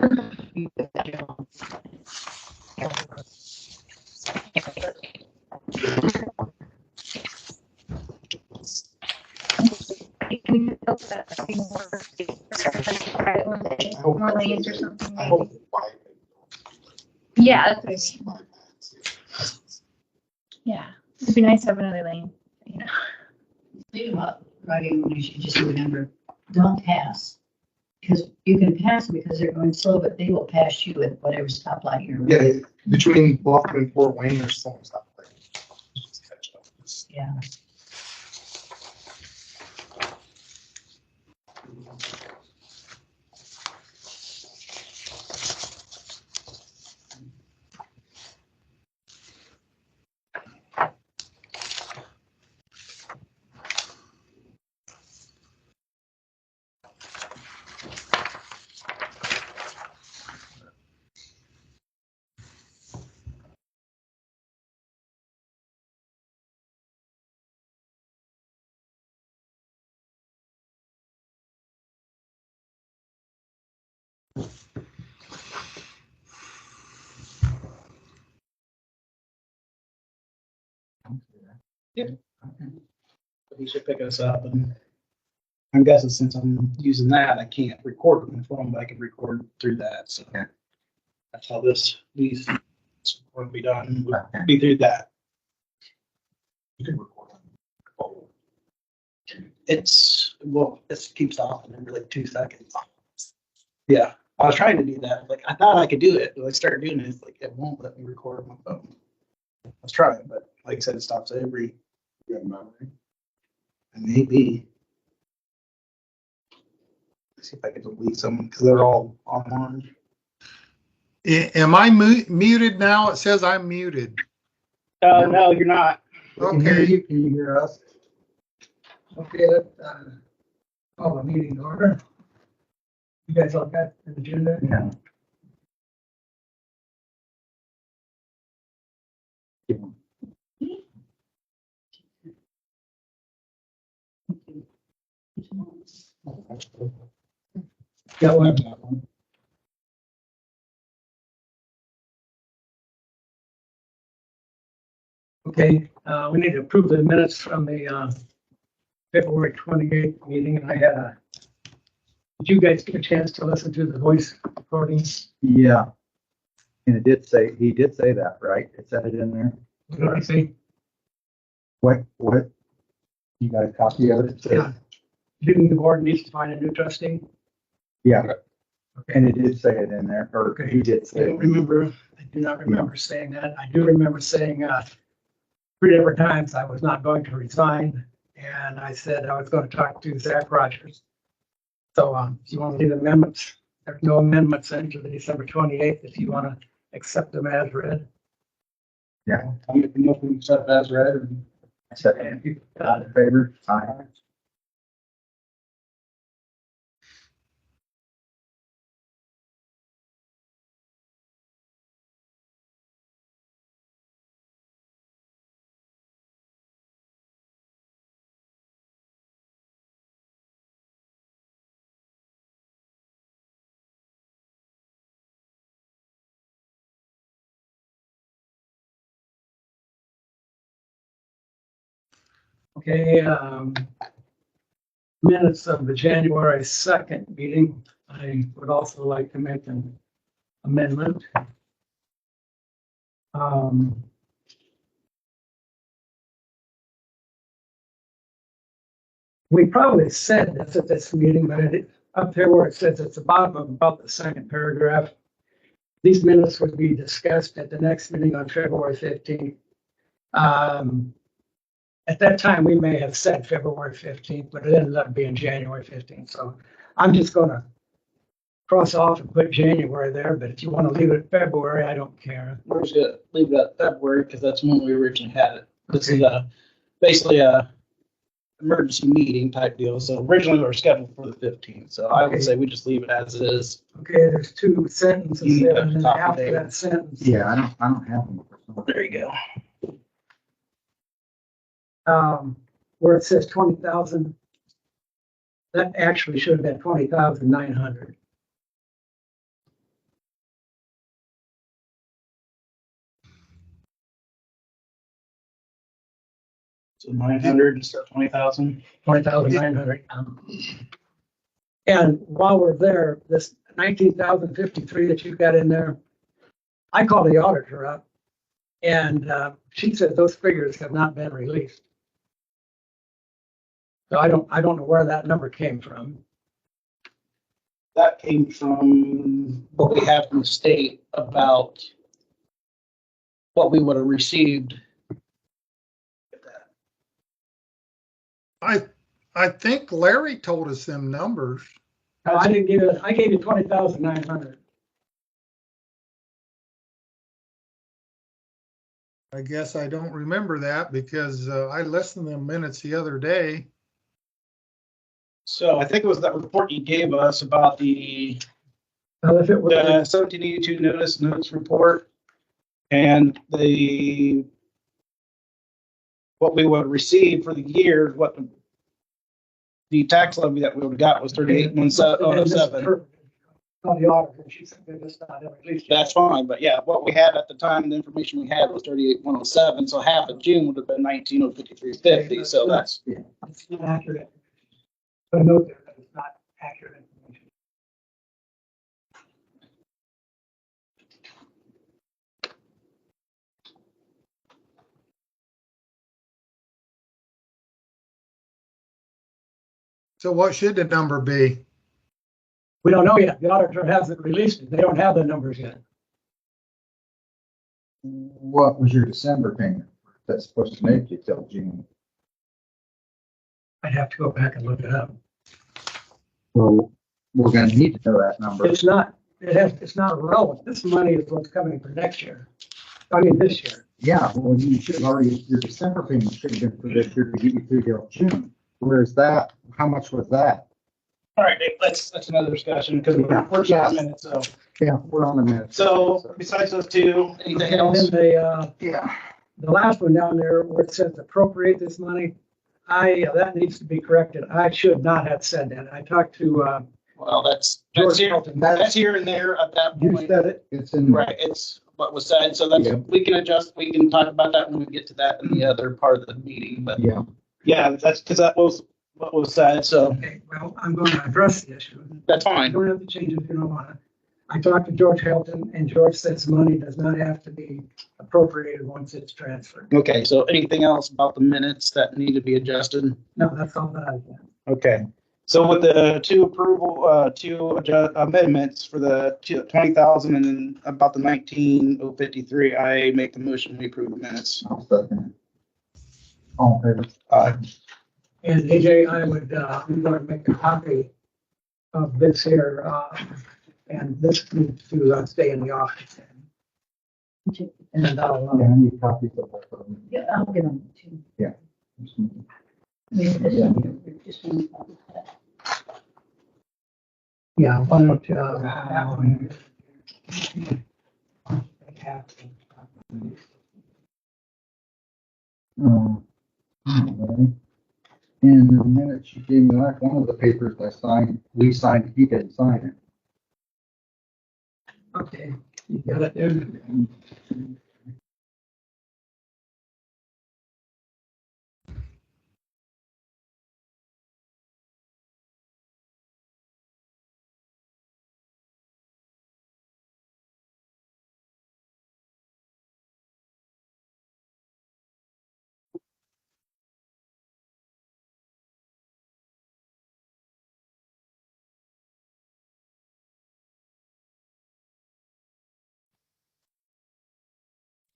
More lanes or something. I hope Yeah, that's what I mean. Yeah, it'd be nice to have another lane, you know. Think about riding when you should just remember, don't pass. Because you can pass them because they're going slow, but they will pass you at whatever stoplight you're at. Yeah, between Bluffton and Fort Wayne, there's some stuff like just catch up. Yeah. He should pick us up, and I'm guessing since I'm using that, I can't record with my phone, but I can record through that, so. Yeah. That's how these will be done, will be through that. You can record. This keeps off in every like 2 seconds. Yeah, I was trying to do that, like, I thought I could do it, but I started doing it, it's like, it won't let me record my phone. I was trying, but like I said, it stops every. Maybe. See if I can delete some because they're all online. Am I muted now? It says I'm muted. No, you're not. Can hear Okay. you. Can you hear us? Okay, let's call the meeting to order. You guys all got the agenda? Yeah. Got one. Okay, we need to approve the minutes from the February 28th meeting, and did you guys get a chance to listen to the voice recordings? Yeah. And he did say that, right? It said it in there. What did I say? What? You got a copy of it? Yeah. Didn't the board needs to find a new trustee? Yeah. And it did say it in there, or Okay. he did I say don't it. remember, I do not remember saying that. I do remember saying 3 different times I was not going to resign, and I said I was going to talk to Zach Rogers. So if you want to leave amendments, there's no amendments into the December 28th if you want to accept them as read. Yeah. I'll make the motion to accept as read. And I said, and you got in favor? Aye. Okay, minutes of the January 2nd meeting. I would also like to make an amendment. We probably said this at this meeting, but up there where it says it's about the second paragraph. These minutes would be discussed at the next meeting on February 15th. At that time, we may have said February 15th, but it ended up being January 15th. So I'm just going to cross off and put January there, but if you want to leave it February, I don't care. we're just gonna leave it at February because that's when we originally had it. This is basically a emergency meeting type deal. So originally we were scheduled for the 15th. So I would say we just leave it as it is. Okay, there's 2 sentences You need there, to and then copy after David. that sentence. Yeah, I don't have them. There you go. Where it says 20,000, that actually should have been 20,900. So 900 instead of 20,000. 20,900. And while we're there, this 19,053 that you've got in there, I called the auditor up and she said those figures have not been released. So I don't know where that number came from. That came from what we have from the state about what we would have received. I think Larry told us them numbers. I didn't give it, I gave you 20,900. I guess I don't remember that because I listened to them minutes the other day. So I think it was that report you gave us about the Now, if it was, 1782 notes report and what we would receive for the year, what the tax levy that we would have got was 38,107. on the auditor, she said they're just not released yet. That's fine, but yeah, what we had at the time, the information we had was 38,107, so half of June would have been 19,053.50, so that's. It's not accurate. But note there that it's not accurate information. So what should the number be? We don't know yet. The auditor hasn't released it. They don't have the numbers yet. What was your December payment that's supposed to make you till June? I'd have to go back and look it up. Well, we're gonna need to know that number. It's not, it's not relevant. This money is what's coming for next year. I mean, this year. Yeah, well, you should have already, your December payment should have been for this year to get you through till June. Where's that? How much was that? All right, Dave, that's another discussion, because we're on minutes, so. Yeah, we're on the minute. So besides those two, anything And else? then Yeah. the last one down there where it says appropriate this money, that needs to be corrected. I should not have said that. I talked to, Well, that's George here, Hamilton. that's here and there at that You point. said it, it's in. Right, it's what was said, so that's, Yeah. we can adjust, we can talk about that when we get to that in the other part of the meeting, but Yeah. yeah, that's, because that was what was said, so okay, well, I'm going to address the issue. that's You fine. don't have to change it if you don't want to. I talked to George Hamilton and George says money does not have to be appropriated once it's transferred. Okay, so anything else about the minutes that need to be adjusted? No, that's all that I've got. Okay, so with the amendments for the 20,000 and then about the 19,053, I make the motion, we approve the minutes. I'll second it. All in favor? And AJ, I would, I'm going to make a copy of this here, and this needs to stay in the office. And I'll, Yeah, I need copies of both of them. Yeah, I'll give them to you. Yeah. yeah, why don't, that one. Okay. In the minutes you gave me back, one of the papers I signed, we signed, he didn't sign Okay, you got it there. it.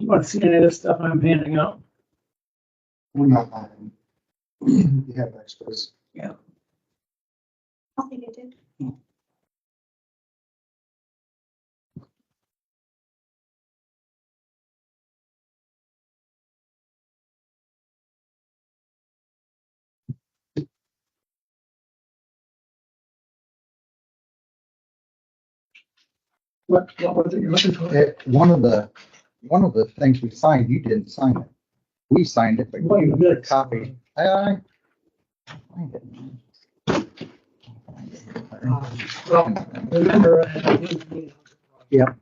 You want to see any of this stuff I'm handing out? We're not buying. You have extras. I think it did. What was it you're looking for? One of the things we signed, you didn't sign it. We signed it, but One of you the did a minutes. copy. I find it. Well, remember. Yep.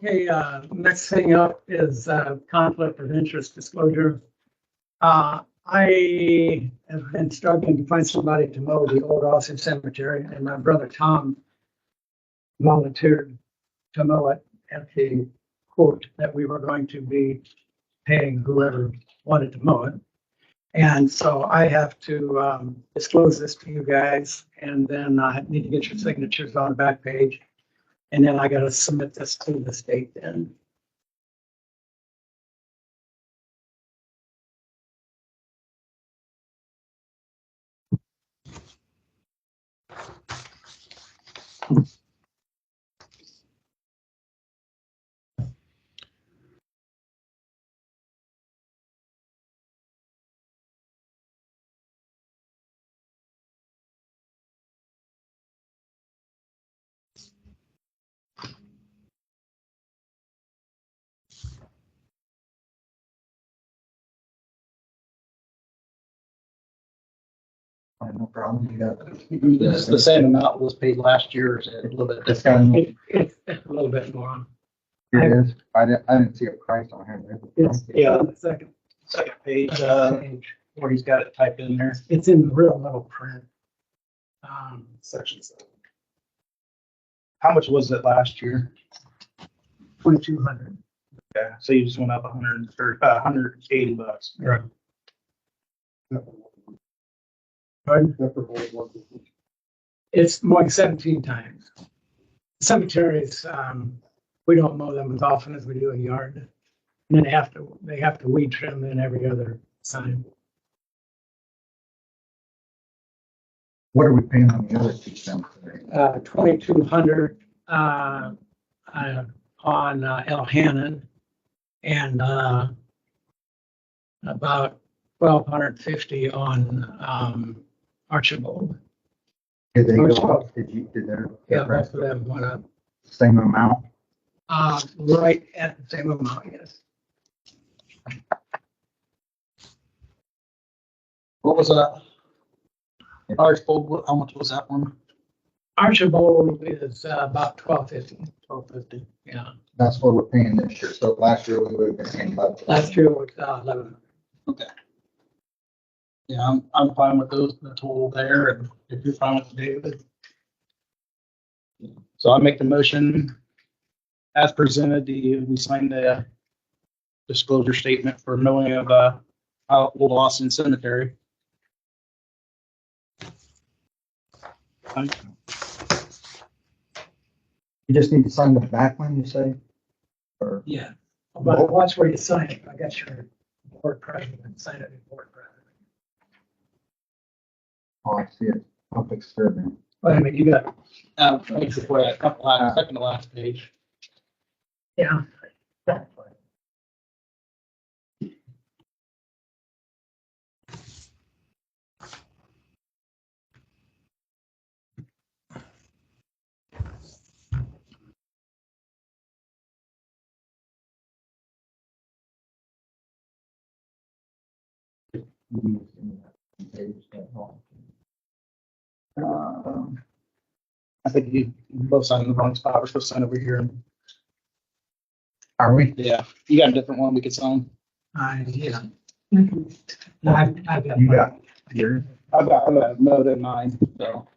Okay, next thing up is conflict of interest disclosure. I have been struggling to find somebody to mow the old Austin Cemetery, and my brother Tom volunteered to mow it at the quote that we were going to be paying whoever wanted to mow it. And so I have to disclose this to you guys, and then I need to get your signatures on the back page. And then I gotta submit this to the state then. No problem. You got. This is the same amount was paid last year, or is it a little bit It's different? got, It's a little bit more. it is. I didn't see a price on here. It's, yeah, the second Page, page. where he's got it typed in there. It's in real little print. Section 7. How much was it last year? 2,200. Yeah, so you just went up 100 or $180. Right. It's mowing 17 times. Cemeteries, we don't mow them as often as we do a yard. And then they have to weed trim in every other time. What are we paying on the other two cemeteries? 2,200 on Elhannon, and about 1,250 on Archibald. Did they go up? Did their Yeah, both of them went up. same amount? Right at the same amount, yes. What was that? Archibald, how much was that one? Archibald is about 1,250. 1250. Yeah, That's what we're paying this year. So last year we would have been paying about. last year was 1,100. Okay. Yeah, I'm fine with those, the total there, and if you're fine with David. So I make the motion as presented, we sign the disclosure statement for mowing of, Old Austin Cemetery. You just need to sign the back one, you say? Or, Yeah. But watch where you sign it. I got your board president, sign it in board president. oh, I see it. Public servant. But I mean, you got, Second to last page. yeah. I think you both signed in the wrong spot. We're supposed to sign over here. Are we? Yeah, you got a different one we could sign. Yeah. I've got. You got yours? I've got a note in mine, so.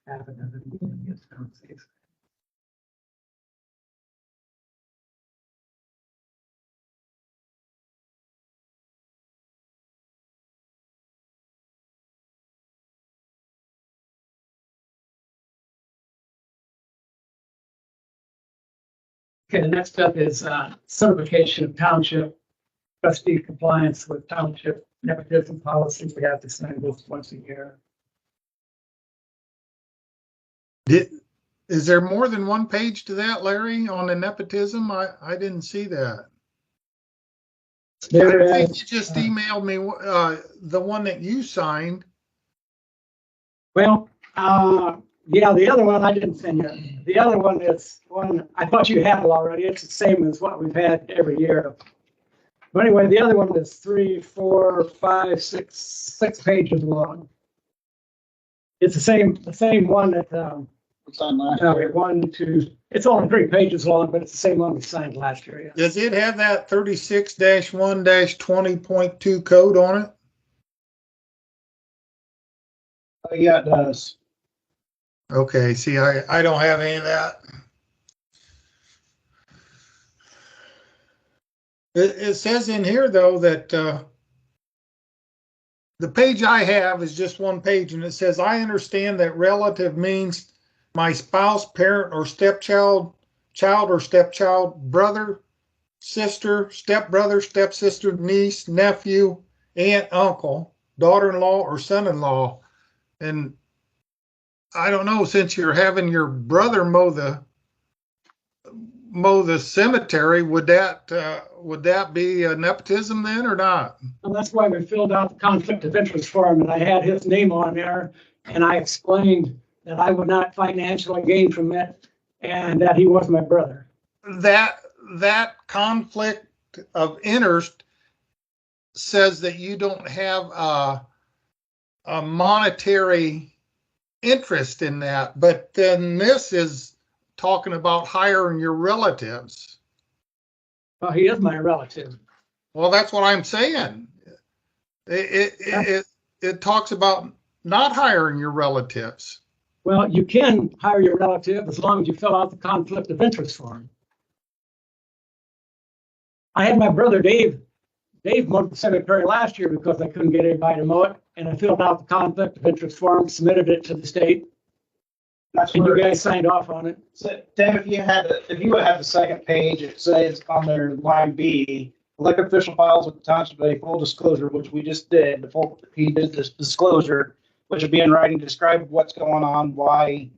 Have another meeting, yes, downstairs. Okay, the next step is certification of township trustee compliance with township nepotism policies. We have to sign this once a year. Is there more than one page to that, Larry, on the nepotism? I didn't see that. There I think is, you just emailed me the one that you signed. Well, yeah, the other one I didn't send you. The other one is one, I thought you had it already. It's the same as what we've had every year. But anyway, the other one is 3, 4, 5, 6 pages long. It's the same one that, It's on last no, year. 1, 2, it's only 3 pages long, but it's the same one we signed last year. Yeah. Does it have that 36-1-20.2 code on it? Yeah, it does. Okay, see, I don't have any of that. It says in here, though, that the page I have is just one page, and it says, I understand that relative means my spouse, parent, or stepchild, child or stepchild, brother, sister, stepbrother, stepsister, niece, nephew, aunt, uncle, daughter-in-law, or son-in-law. And I don't know, since you're having your brother mow the cemetery, would that be a nepotism then or not? And that's why we filled out the conflict of interest form, and I had his name on there, and I explained that I would not financially gain from it, and that he was my brother. That conflict of interest says that you don't have a monetary interest in that, but then this is talking about hiring your relatives. Well, he is my relative. Well, that's what I'm saying. It talks about not hiring your relatives. Well, you can hire your relative as long as you fill out the conflict of interest form. I had my brother Dave mowed the cemetery last year because I couldn't get anybody to mow it, and I filled out the conflict of interest form, submitted it to the state, That's and you where, guys signed off on it. so, Dave, if you would have the second page, it says on their line B, elected official files with the township a full disclosure, which we just did. He did this disclosure, which would be in writing, describe what's going on, why,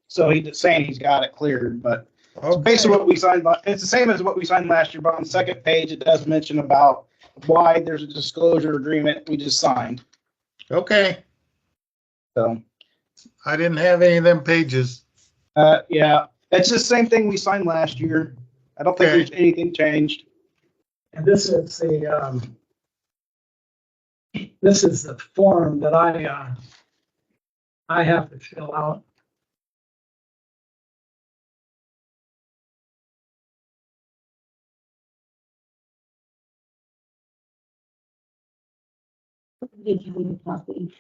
so he's saying he's got it cleared, but it's basically what we signed, it's the same as what we signed last year, but on the second page, it does mention about why there's a disclosure agreement we just signed, Okay, so. I didn't have any of them pages. Yeah, it's the same thing we signed last year. I don't think Okay. there's anything changed. And this is the form that I have to fill out. Did you need a copy?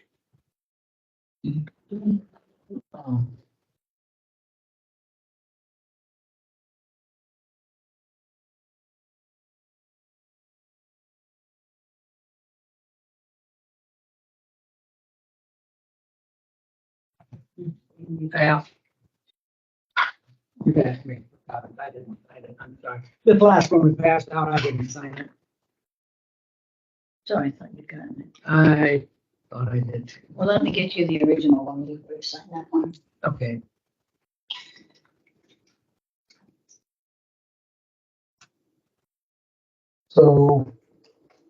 Yeah. You asked me. I didn't, I'm sorry. The last one we passed out, I didn't sign it. Sorry, I thought you'd gotten it. I thought I did too. Well, let me get you the original one. You could sign that one. Okay. So,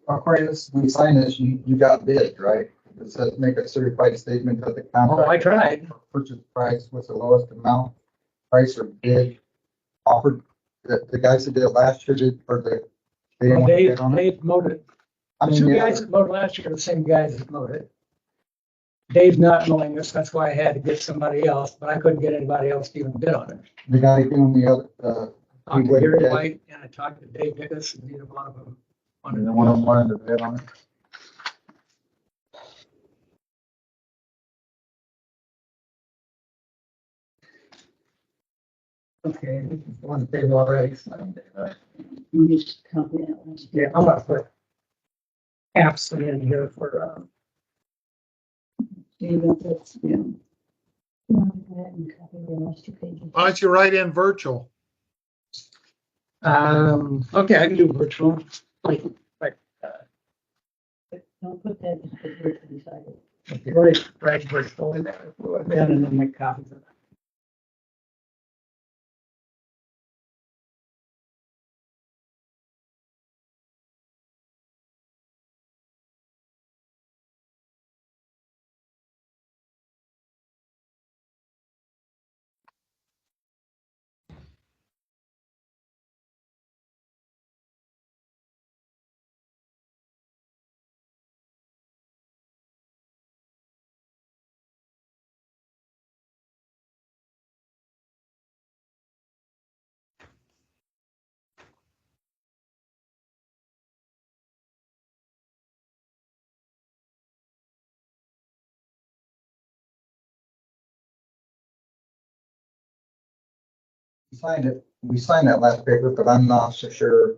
according to this, we signed this, you got bid, right? It says make a certified statement that the Oh, I contract tried. purchase price was the lowest amount, price or bid offered. The guys that did it last year did, or they didn't want to bid on it. Dave mowed it. I The mean, two the guys other- that mowed last year are the same guys that mowed it. Dave's not mowing this, that's why I had to get somebody else, but I couldn't get anybody else to even bid on it. the guy doing the other, Talked to went Gary bid. White and I talked to Dave Dickus, and neither one of them wanted and to the one on one to bid on it. Okay, this is the one that they've already signed. You just copy that one. Yeah, I'm gonna put apps in here for, You know, that's, yeah. You want to go ahead and copy the last 2 pages? Why don't you write in virtual? okay, I can do virtual. Like, Don't put that in the word beside it. right virtual in there, and then make copies of it. we signed that last paper, but I'm not so sure.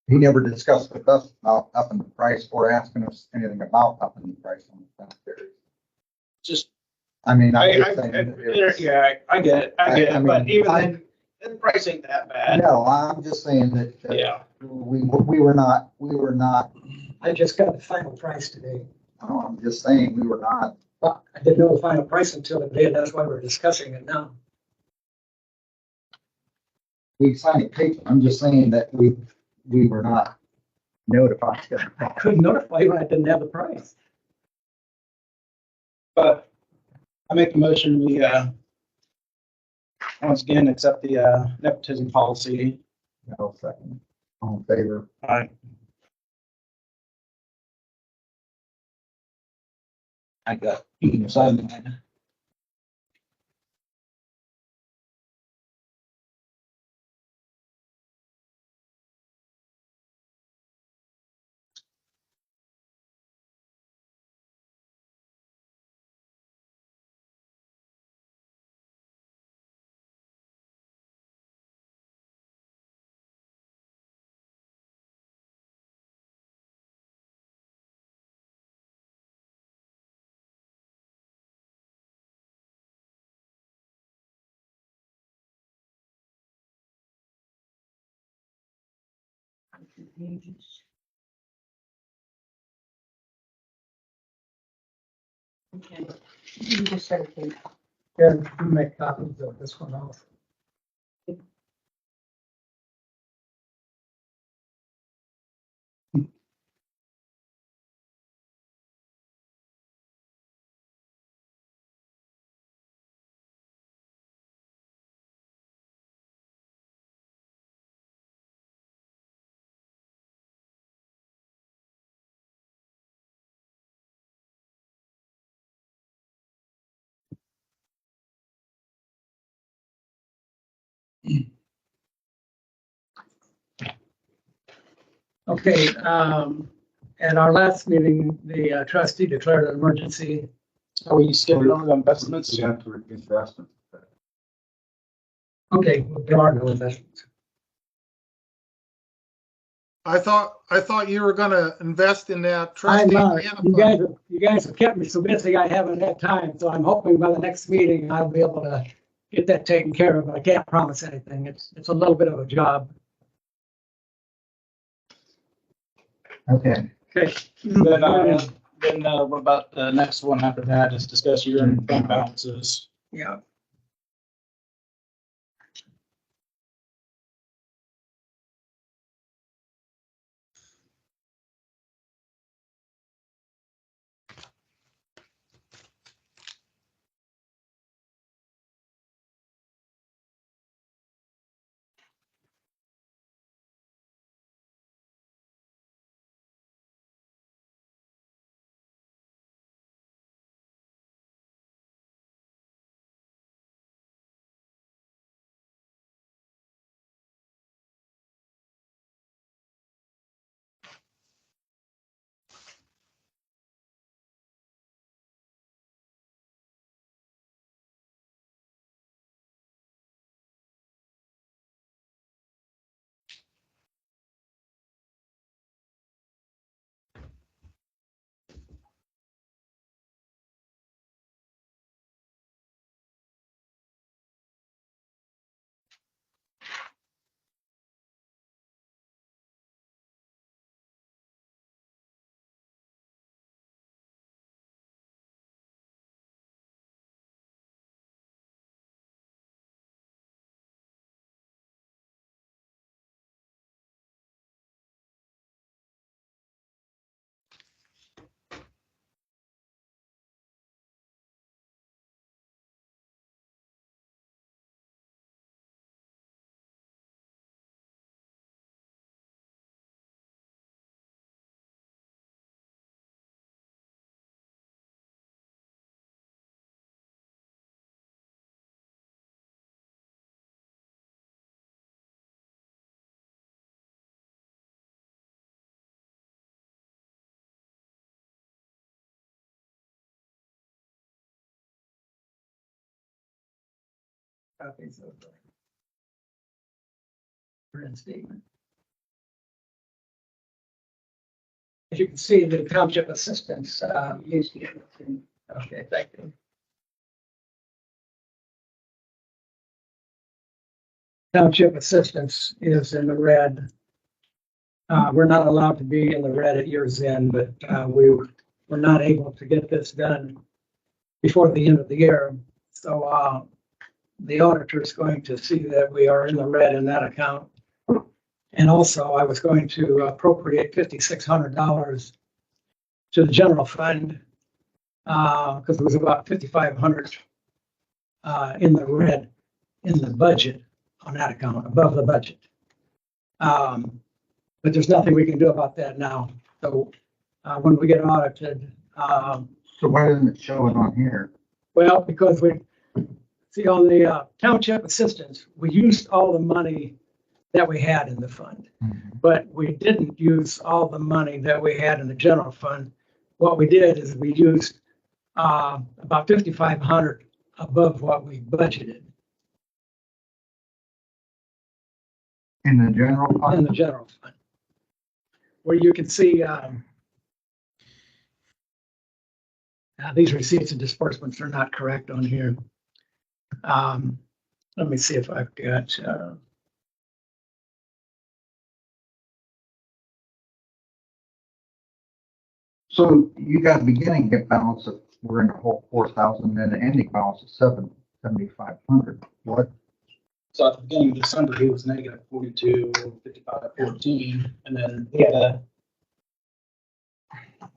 He never discussed with us about upping the price or asking us anything about upping the price on the cemetery. Just, I mean, I, I'm I, just saying. that it's- yeah, I get it, I get I it, but mean, even then, the price ain't that bad. No, I'm just saying that. Yeah. We were not, I just got the final price today. I'm just saying, we were not. But I didn't know the final price until today, and that's why we're discussing it now. We signed a paper. I'm just saying that we were not notified. I couldn't notify you when I didn't have the price. But I make the motion, we, once again, accept the, nepotism policy. No, second. All in favor? I got, you can sign mine. Okay. You just start thinking. Here, you make copies of this one also. Okay, at our last meeting, the trustee declared an emergency. Are we skipping over the investments? We have to reduce investments. Okay, there are no investments. I thought you were gonna invest in that I'm trustee. not, Hannah you guys have kept me so busy, I haven't had time, so I'm hoping by the next meeting I'll be able to get that taken care of, but I can't promise anything. It's a little bit of a job. Okay. Okay. Then, what about the next one after that is discuss your fund balances. Yeah. Copies of Reinstatement. As you can see, the township assistants, okay, thank you. Township assistance is in the red. We're not allowed to be in the red at year's end, but we were not able to get this done before the end of the year. So the auditor is going to see that we are in the red in that account. And also, I was going to appropriate $5,600 to the general fund because it was about $5,500 in the red in the budget on that account, above the budget. But there's nothing we can do about that now. So when we get audited, So why isn't it showing on here? well, because we see on the township assistance, we used all the money that we had in the fund, but we didn't use all the money that we had in the general fund. What we did is we used about $5,500 above what we budgeted In the general in fund? the general fund. Where you can see these receipts and disbursements are not correct on here. Let me see if I've got. So you got a beginning balance of, we're in the whole 4,000 and an ending balance of 7,500. What? So at the beginning of December, he was negative 42, 55, 14, and then yeah,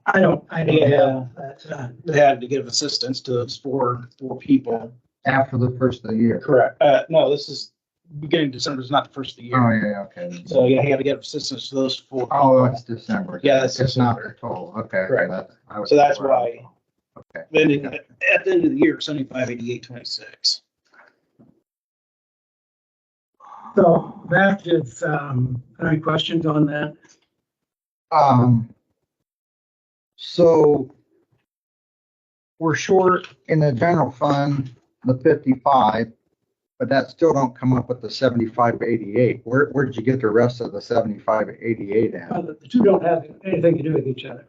I don't have that. they had to give assistance to those four people. After the first of the year? Correct. No, this is beginning of December is not the first of the Oh, year. yeah, okay. So yeah, he had to get assistance to those four. Oh, people. it's December. Yeah, that's It's not December. the total. Okay. Correct. I was- So that's why. Okay. Then at the end of the year, 75, 88, 26. So that is, any questions on that? So we're short in the general fund, the 55, but that still don't come up with the 7588. Where'd you get the rest of the 7588 at? The two don't have anything to do with each other.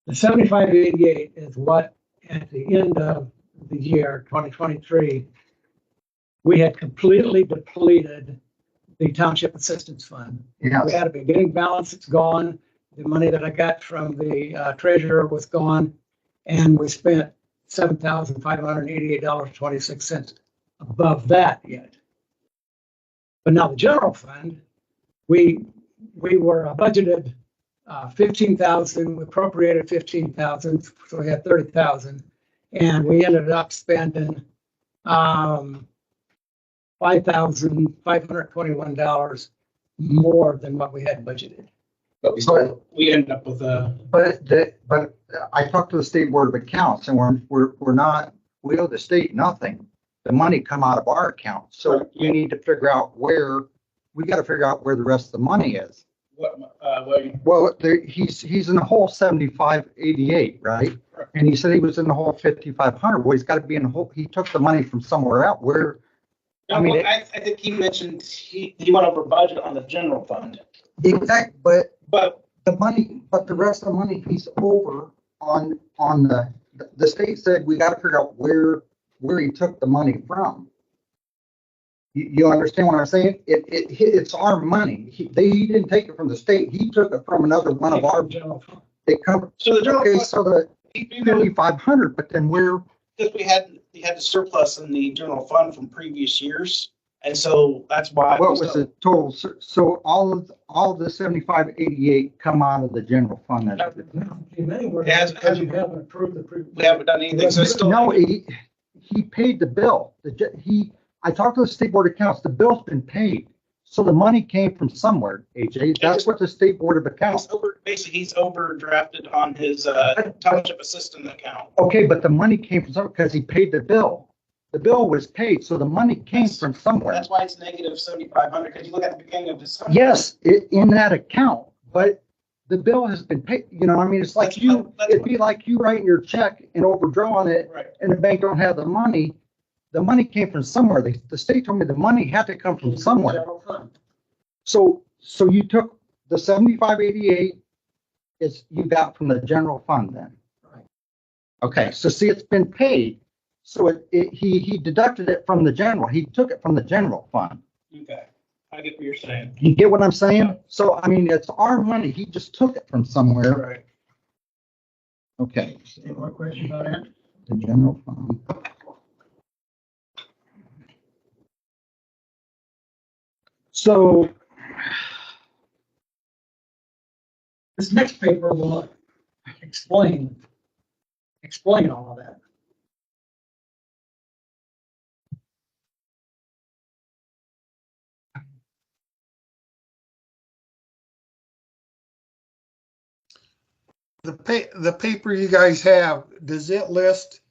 The 7588 is what, at the end of the year 2023, we had completely depleted the township assistance fund. Yes. We had a beginning balance, it's gone. The money that I got from the treasurer was gone. And we spent $7,588.26 above that yet. But now the general fund, we were budgeted 15,000, we appropriated 15,000, so we had 30,000. And we ended up spending $5,521 more than what we had budgeted. But we ended up with a. But I talked to the state board of accounts and we're not, we owe the state nothing. The money come out of our account. So you need to figure out we got to figure out where the rest of the money is. Well, he's in the whole 7588, right? And he said he was in the whole 5,500. Well, he's got to be in the whole, he took the money from somewhere out. Where? I mean, I think he mentioned he went over budget on the general fund. Exactly, But the money, but the rest of the money he's over on the state said we got to figure out where he took the money from. You understand what I'm saying? It's our money. He didn't take it from the state. He took it from another one of our. General fund. It covered. so the general Okay, fund, so the 5,500, but then where? because we had the surplus in the general fund from previous years, and so that's why. What was the total? So all of the 7588 come out of the general fund. In many words, It has- because you haven't approved the. We haven't done anything, so it's still. No, he paid the bill. I talked to the state board of accounts. The bill's been paid. So the money came from somewhere, AJ. That's what the state board of accounts. Basically, he's overdrafted on his township assistant account. Okay, but the money came from somewhere because he paid the bill. The bill was paid, so the money came from somewhere. That's why it's negative 7,500, because you look at the beginning of December. Yes, in that account, but the bill has been paid. You know, I mean, it's like it'd be like you writing your check and overdrawing it, Right. and the bank don't have the money. The money came from somewhere. The state told me the money had to come from somewhere. General fund. So you took the 7588 is you got from the general fund then? Right. Okay, so see, it's been paid. So he deducted it from the general. He took it from the general fund. Okay, I get what you're saying. You get what I'm saying? So, I mean, it's our money. He just took it from somewhere. Right. Okay. Any more questions on that? The general fund. So, This next paper will explain all of that. The paper you guys have, does it list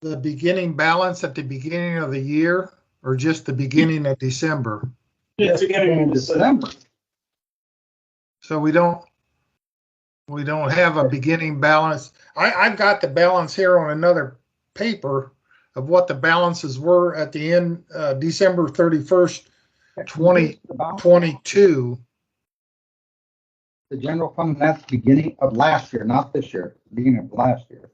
the beginning balance at the beginning of the year or just the beginning of December? It's beginning in December. So we don't have a beginning balance. I've got the balance here on another paper of what the balances were at the end, December 31st, 2022. the general fund, that's beginning of last year, not this year, beginning of last year.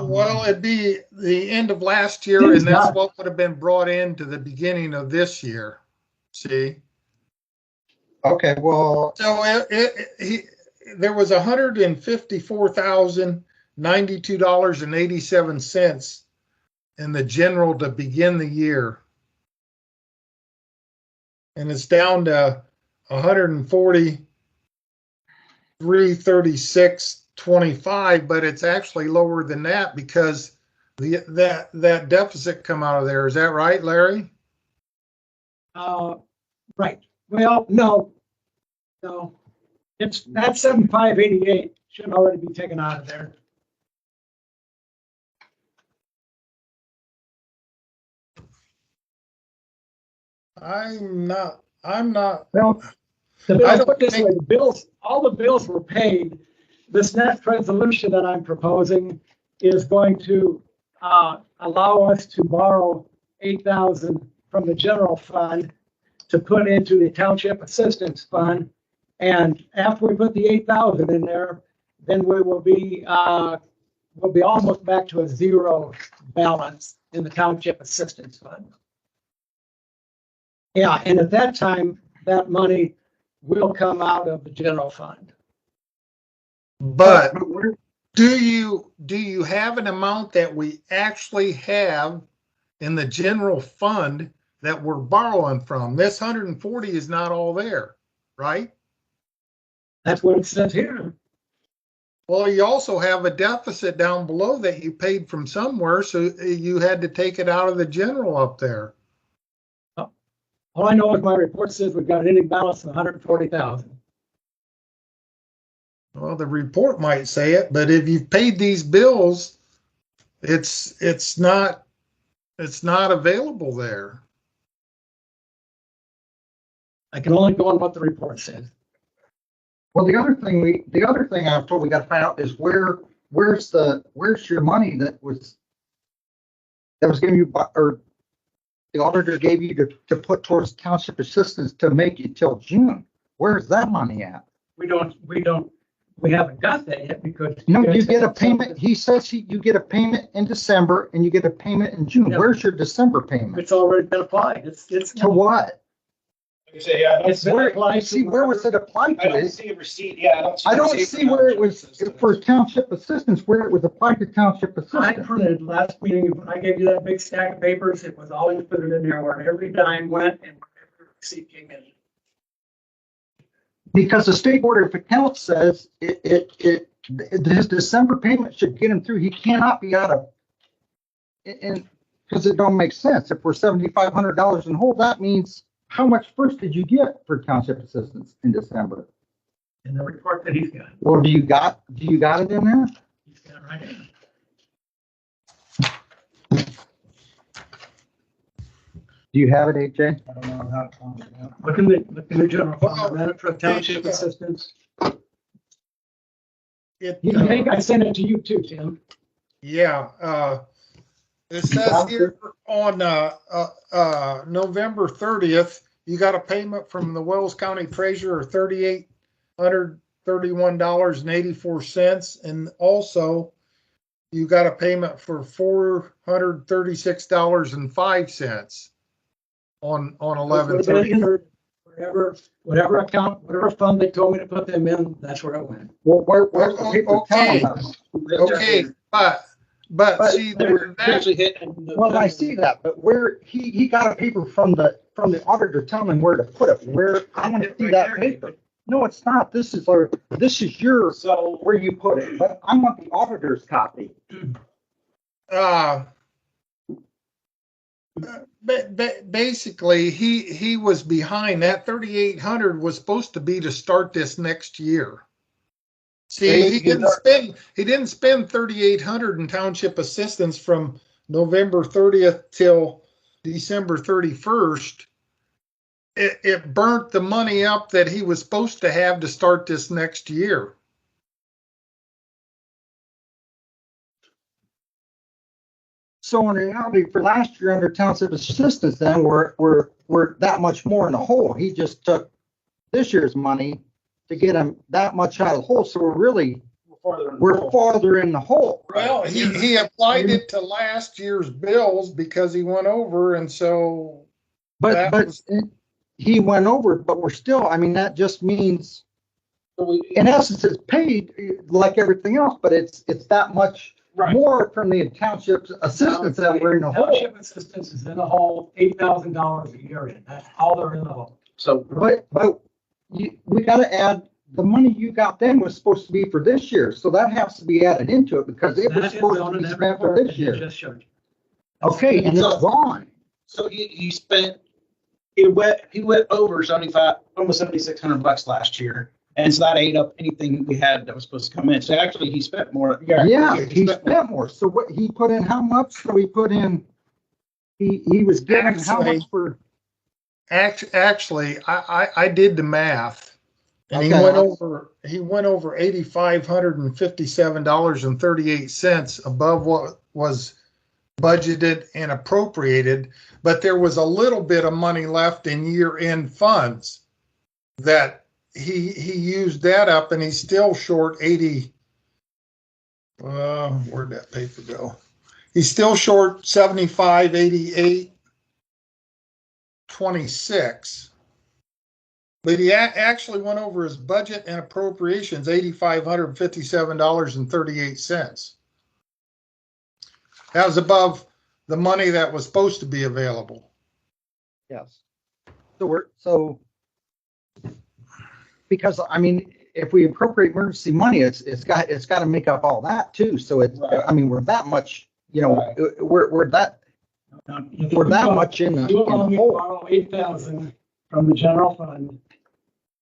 Well, it'd be the end of last year, and that's what would have been brought into the beginning of this year. See? Okay, well, So there was $154,092.87 in the general to begin the year. And it's down to 143.3625, but it's actually lower than that because that deficit come out of there. Is that right, Larry? Right. Well, no. It's that 7588 should already be taken out of there. I'm not. well, Put this way, all the bills were paid. This next resolution that I'm proposing is going to allow us to borrow $8,000 from the general fund to put into the township assistance fund. And after we put the 8,000 in there, then we will be almost back to a zero balance in the township assistance fund. Yeah, and at that time, that money will come out of the general fund. But do you have an amount that we actually have in the general fund that we're borrowing from? This 140 is not all there, right? That's what it says here. Well, you also have a deficit down below that you paid from somewhere, so you had to take it out of the general up there. All I know is my report says we've got an ending balance of 140,000. Well, the report might say it, but if you've paid these bills, it's not available there. I can only go on what the report says. well, the other thing I was told we got to find out is where's your money that was given you by, or the auditor gave you to put towards township assistance to make it till June. Where's that money at? We haven't got that yet because. No, you get a payment. He says you get a payment in December and you get a payment in June. Yeah. Where's your December payment? It's already been applied. It's To what? Like I say, yeah, It's been applied. See, where was it applied I don't to? see a receipt. Yeah, I don't see where it was for township assistance, where it was applied to township I assistance. printed last meeting, when I gave you that big stack of papers, it was always put it in there where every dime went and every receipt came in. Because the state board of accounts says his December payment should get him through. He cannot be out of, and because it don't make sense. If we're $7,500 in hole, that means how much first did you get for township assistance in December? In the report that he's got. Well, do you got it in there? He's got it right in. Do you have it, AJ? I don't know how to find it now. Look in the general fund, ran it for township assistance. I think I sent it to you too, Tim. Yeah, it says here on November 30th, you got a payment from the Wells County Treasurer of $3,831.84. And also you got a payment for $436.05 on 11/30. Whatever account, whatever fund they told me to put them in, that's where it went. Well, where's the paper Okay. telling us? Okay, but see, They're that, actually hitting. Well, I see that, but where, he got a paper from the auditor telling him where to put it, where, I want to see that paper. No, it's not, this is your, So where you put it, but I want the auditor's copy. basically, he was behind. That 3,800 was supposed to be to start this next year. See, he didn't spend 3,800 in township assistance from November 30th till December 31st. It burnt the money up that he was supposed to have to start this next year. So in reality, for last year under township assistance, then we're that much more in the hole. He just took this year's money to get him that much out of the hole. So we're farther in the hole. Well, he applied it to last year's bills because he went over, and so But he went over, but we're still, I mean, that just means, in essence, it's paid like everything else, but it's that much more from the township's assistance that we're in the hole. Township assistance is in the hole, $8,000 a year in. That's all they're in the hole. So, But we gotta add, the money you got then was supposed to be for this year, so that has to be added into it because it was That is supposed on to be that spent for report this that you year. just showed you. Okay, and it's gone. so he went over 75, almost $7,600 last year. And so that ate up anything we had that was supposed to come in. So actually he spent more. Yeah, he spent more. So what, he put in how much? So he put in, he was getting how much for? actually, I did the math, and Okay. he went over $8,557.38 above what was budgeted and appropriated, but there was a little bit of money left in year-end funds that he used that up, and he's still short 80. Where'd that paper go? He's still short 75, 88, 26. But he actually went over his budget and appropriations, $8,557.38. That was above the money that was supposed to be available. Yes. So because I mean, if we appropriate emergency money, it's got to make up all that too. So it's, I mean, we're that much, we're that much in the hole. Borrow 8,000 from the general fund,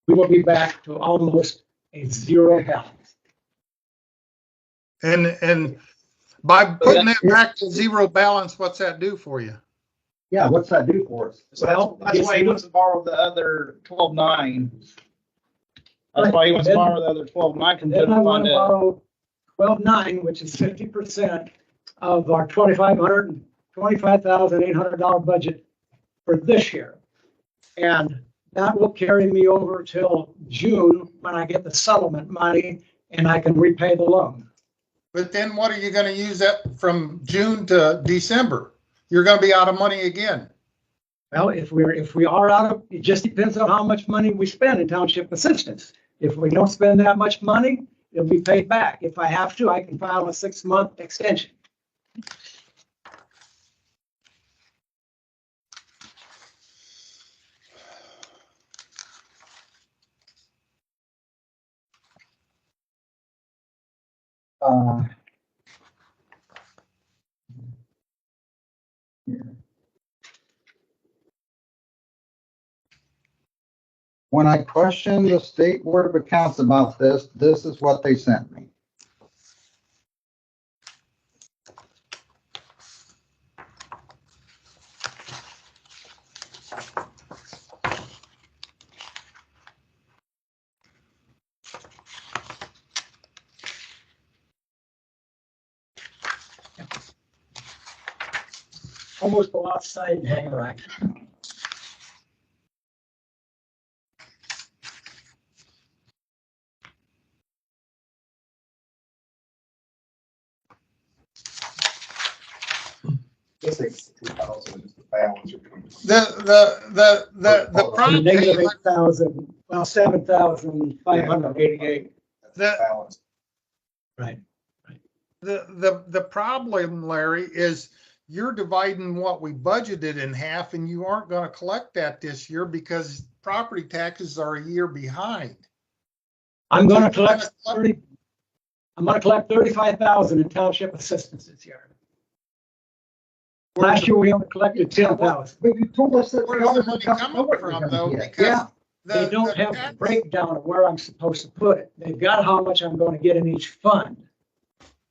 we will be back to almost a zero balance. And by putting that back to zero balance, what's that do for you? Yeah, what's that do for us? So that's why he wants to borrow the other 12.9. That's why he wants to borrow the other 12.9. Then I want to borrow 12.9, which is 50% of our $25,800 budget for this year. And that will carry me over till June when I get the settlement money and I can repay the loan. But then what are you going to use that from June to December? You're going to be out of money again. Well, if we are out of, it just depends on how much money we spend in township assistance. If we don't spend that much money, it'll be paid back. If I have to, I can file a 6-month extension. When I questioned the State Board of Accounts about this, this is what they sent me. Almost go outside and hang around. This 62,000 is the balance of 2020. The problem, Negative 8,000, well, 7,588. That's the balance. Right. the problem, Larry, is you're dividing what we budgeted in half, and you aren't gonna collect that this year because property taxes are a year behind. I'm gonna collect 35,000 in township assistance this year. Last year, we only collected 10,000. But you told us that. Where's the money coming from, though? Because Yeah, They don't the have the tax- breakdown of where I'm supposed to put it. They've got how much I'm gonna get in each fund.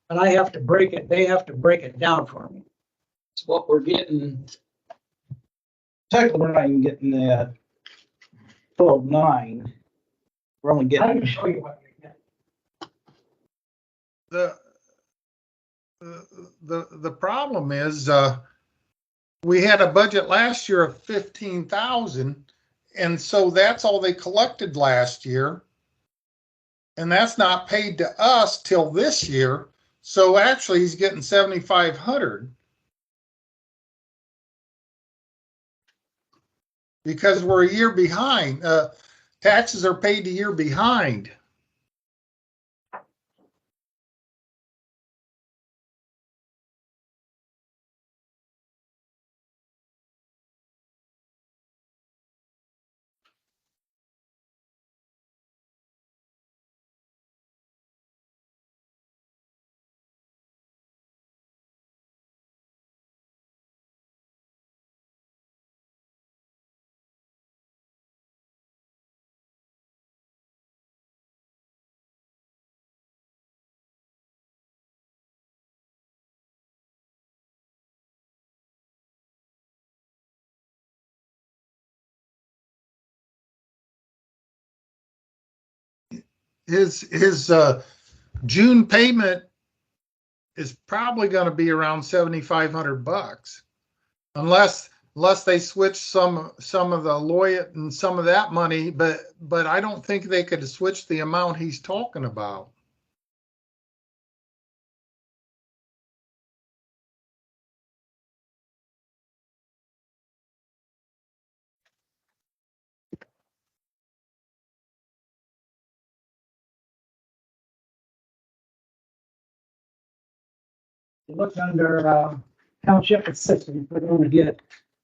But I have to break it, they have to break it down for me. It's what we're getting. Technically, we're not even getting that full 9. We're only I getting. can show you what we get. The problem is, we had a budget last year of 15,000, and so that's all they collected last year. And that's not paid to us till this year. So actually he's getting 7,500. Because we're a year behind. Taxes are paid a year behind. His June payment is probably going to be around $7,500, unless they switch some of the lawyer and some of that money. But I don't think they could switch the amount he's talking about. Look under township assistance, we're going to get,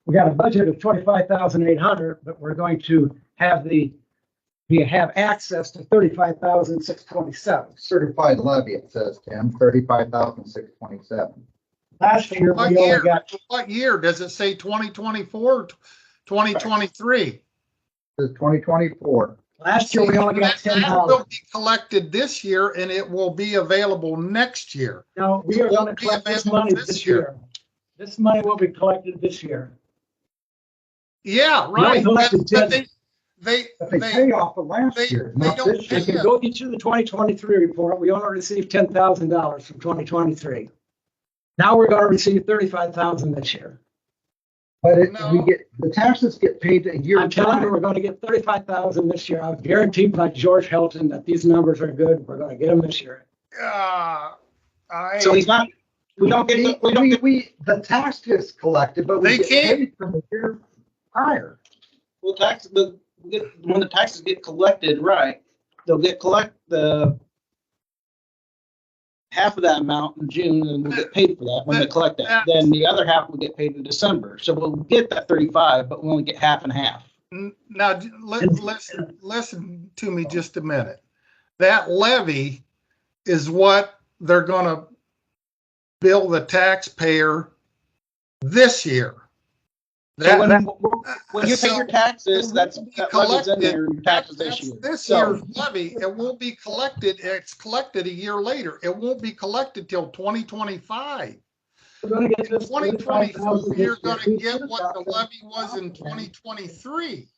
we got a budget of 25,800, but we're going to have we have access to 35,627. certified levy, it says, Tim, 35,627. Last year, What we only year? got, What year? Does it say 2024, 2023? It's 2024. last year, we only got That will 10,000. be collected this year, and it will be available next year. No, we are going to collect this money this year. This money will be collected this year. Yeah, We only right. collected But 10. they But they pay off of last they- year, they not don't this I year. pay can go get you the 2023 report. We only received $10,000 from 2023. Now we're going to receive 35,000 this year. But No. the taxes get paid a year. I'm telling you, we're going to get 35,000 this year. I've guaranteed by George Helton that these numbers are good. We're going to get them this year. So he's not. We don't get. The tax gets collected, but we They get can't- paid from the year prior. Well, when the taxes get collected, right, they'll collect the half of that amount in June, and we'll get paid for that when they collect that. Then the other half will get paid in December. So we'll get that 35, but we only get half and half. Now, listen to me just a minute. That levy is what they're gonna bill the taxpayer this year. So when you so pay your taxes, it that will be levy's in collected. there, your taxes this That's year. this So- year's levy. It won't be collected. It's collected a year later. It won't be collected till 2025. We're going to get this 2024, 35,000 you're this year. gonna get what the levy was in 2023.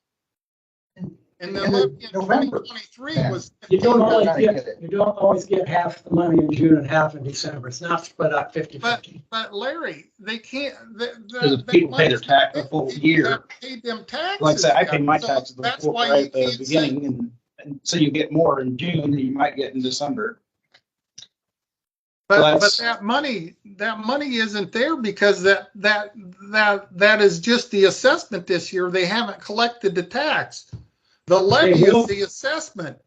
And the levy in November. 2023 was. You don't always $15,000. you don't always get half the money in June and half in December. It's not split up 50/50. But Larry, they can't. Because people pay their tax a full year. Paid them taxes. Like I said, I pay my So taxes that's before, why right you at the can't say- beginning, and so you get more in June than you might get in December. But that's- that money isn't there because that is just the assessment this year. They haven't collected the tax. The levy will. is the assessment.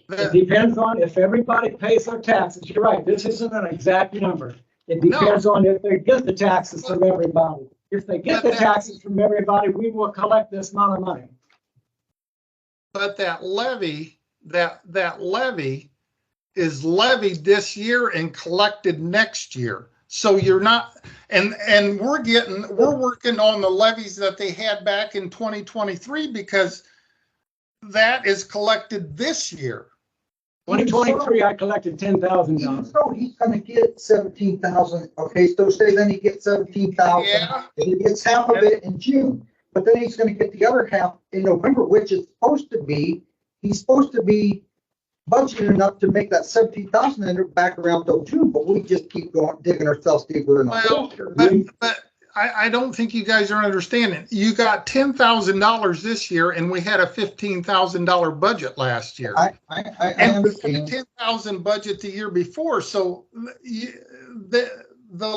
It depends on if everybody pays their taxes. You're right, this isn't an exact number. It depends on if they get the taxes from everybody. If they get the taxes from everybody, we will collect this amount of money. But that levy is levied this year and collected next year. So you're not, and we're working on the levies that they had back in 2023 because that is collected this year. 2023, I collected $10,000. So he's gonna get 17,000, okay, so say then he gets 17,000. Yeah. And he gets half of it in June, but then he's gonna get the other half in November, which is he's supposed to be budgeted enough to make that 17,000 and back around till June, but we just keep going, digging ourselves deeper in the hole. But I don't think you guys are understanding. You got $10,000 this year, and we had a $15,000 budget last year. I And we had a understand. 10,000 budget the year before. So the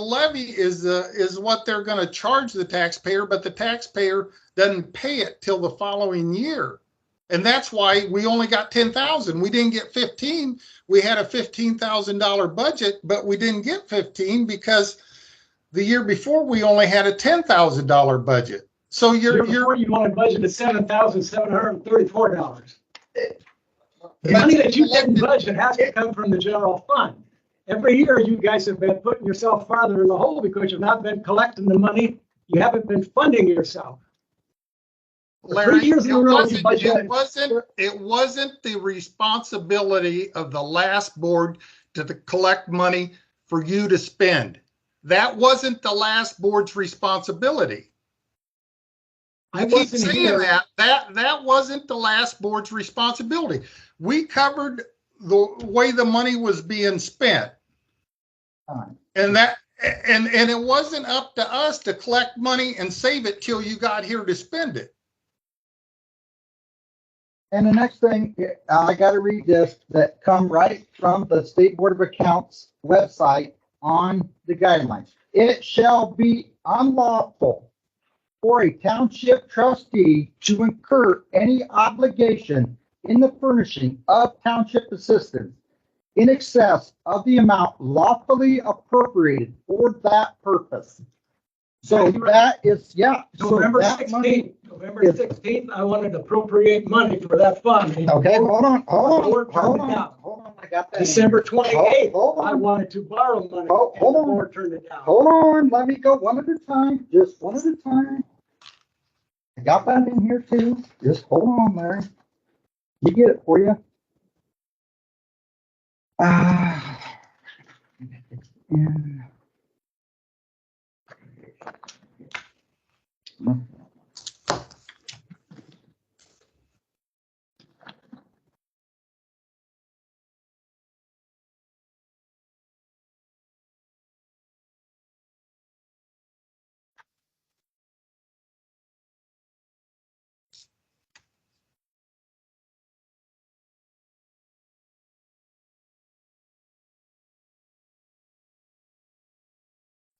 levy is what they're going to charge the taxpayer, but the taxpayer doesn't pay it till the following year. And that's why we only got 10,000. We didn't get 15. We had a $15,000 budget, but we didn't get 15 because the year before we only had a $10,000 budget. So You want to budget at $7,734. The money that you didn't budget has to come from the general fund. Every year, you guys have been putting yourself farther in the hole because you've not been collecting the money. You haven't been funding yourself. Larry, 3 years in a row, you budgeted. it wasn't the responsibility of the last board to collect money for you to spend. That wasn't the last board's responsibility. I keep saying that wasn't the last board's responsibility. We covered the way the money was being spent. And it wasn't up to us to collect money and save it till you got here to spend it. And the next thing, I gotta read this, that come right from the State Board of Accounts website on the guidelines. It shall be unlawful for a township trustee to incur any obligation in the furnishing of township assistance in excess of the amount lawfully appropriated for that purpose. So that is, yeah. so November that money- 16th, I wanted to appropriate money for that fund. Okay, hold on. Board turned it down. I got that. December 28th, Hold I on. wanted to borrow money. Oh, and hold the on. board turned it down. Hold on, let me go one at a time, just one at a time. I got that in here too, just hold on, Larry. You get it for you.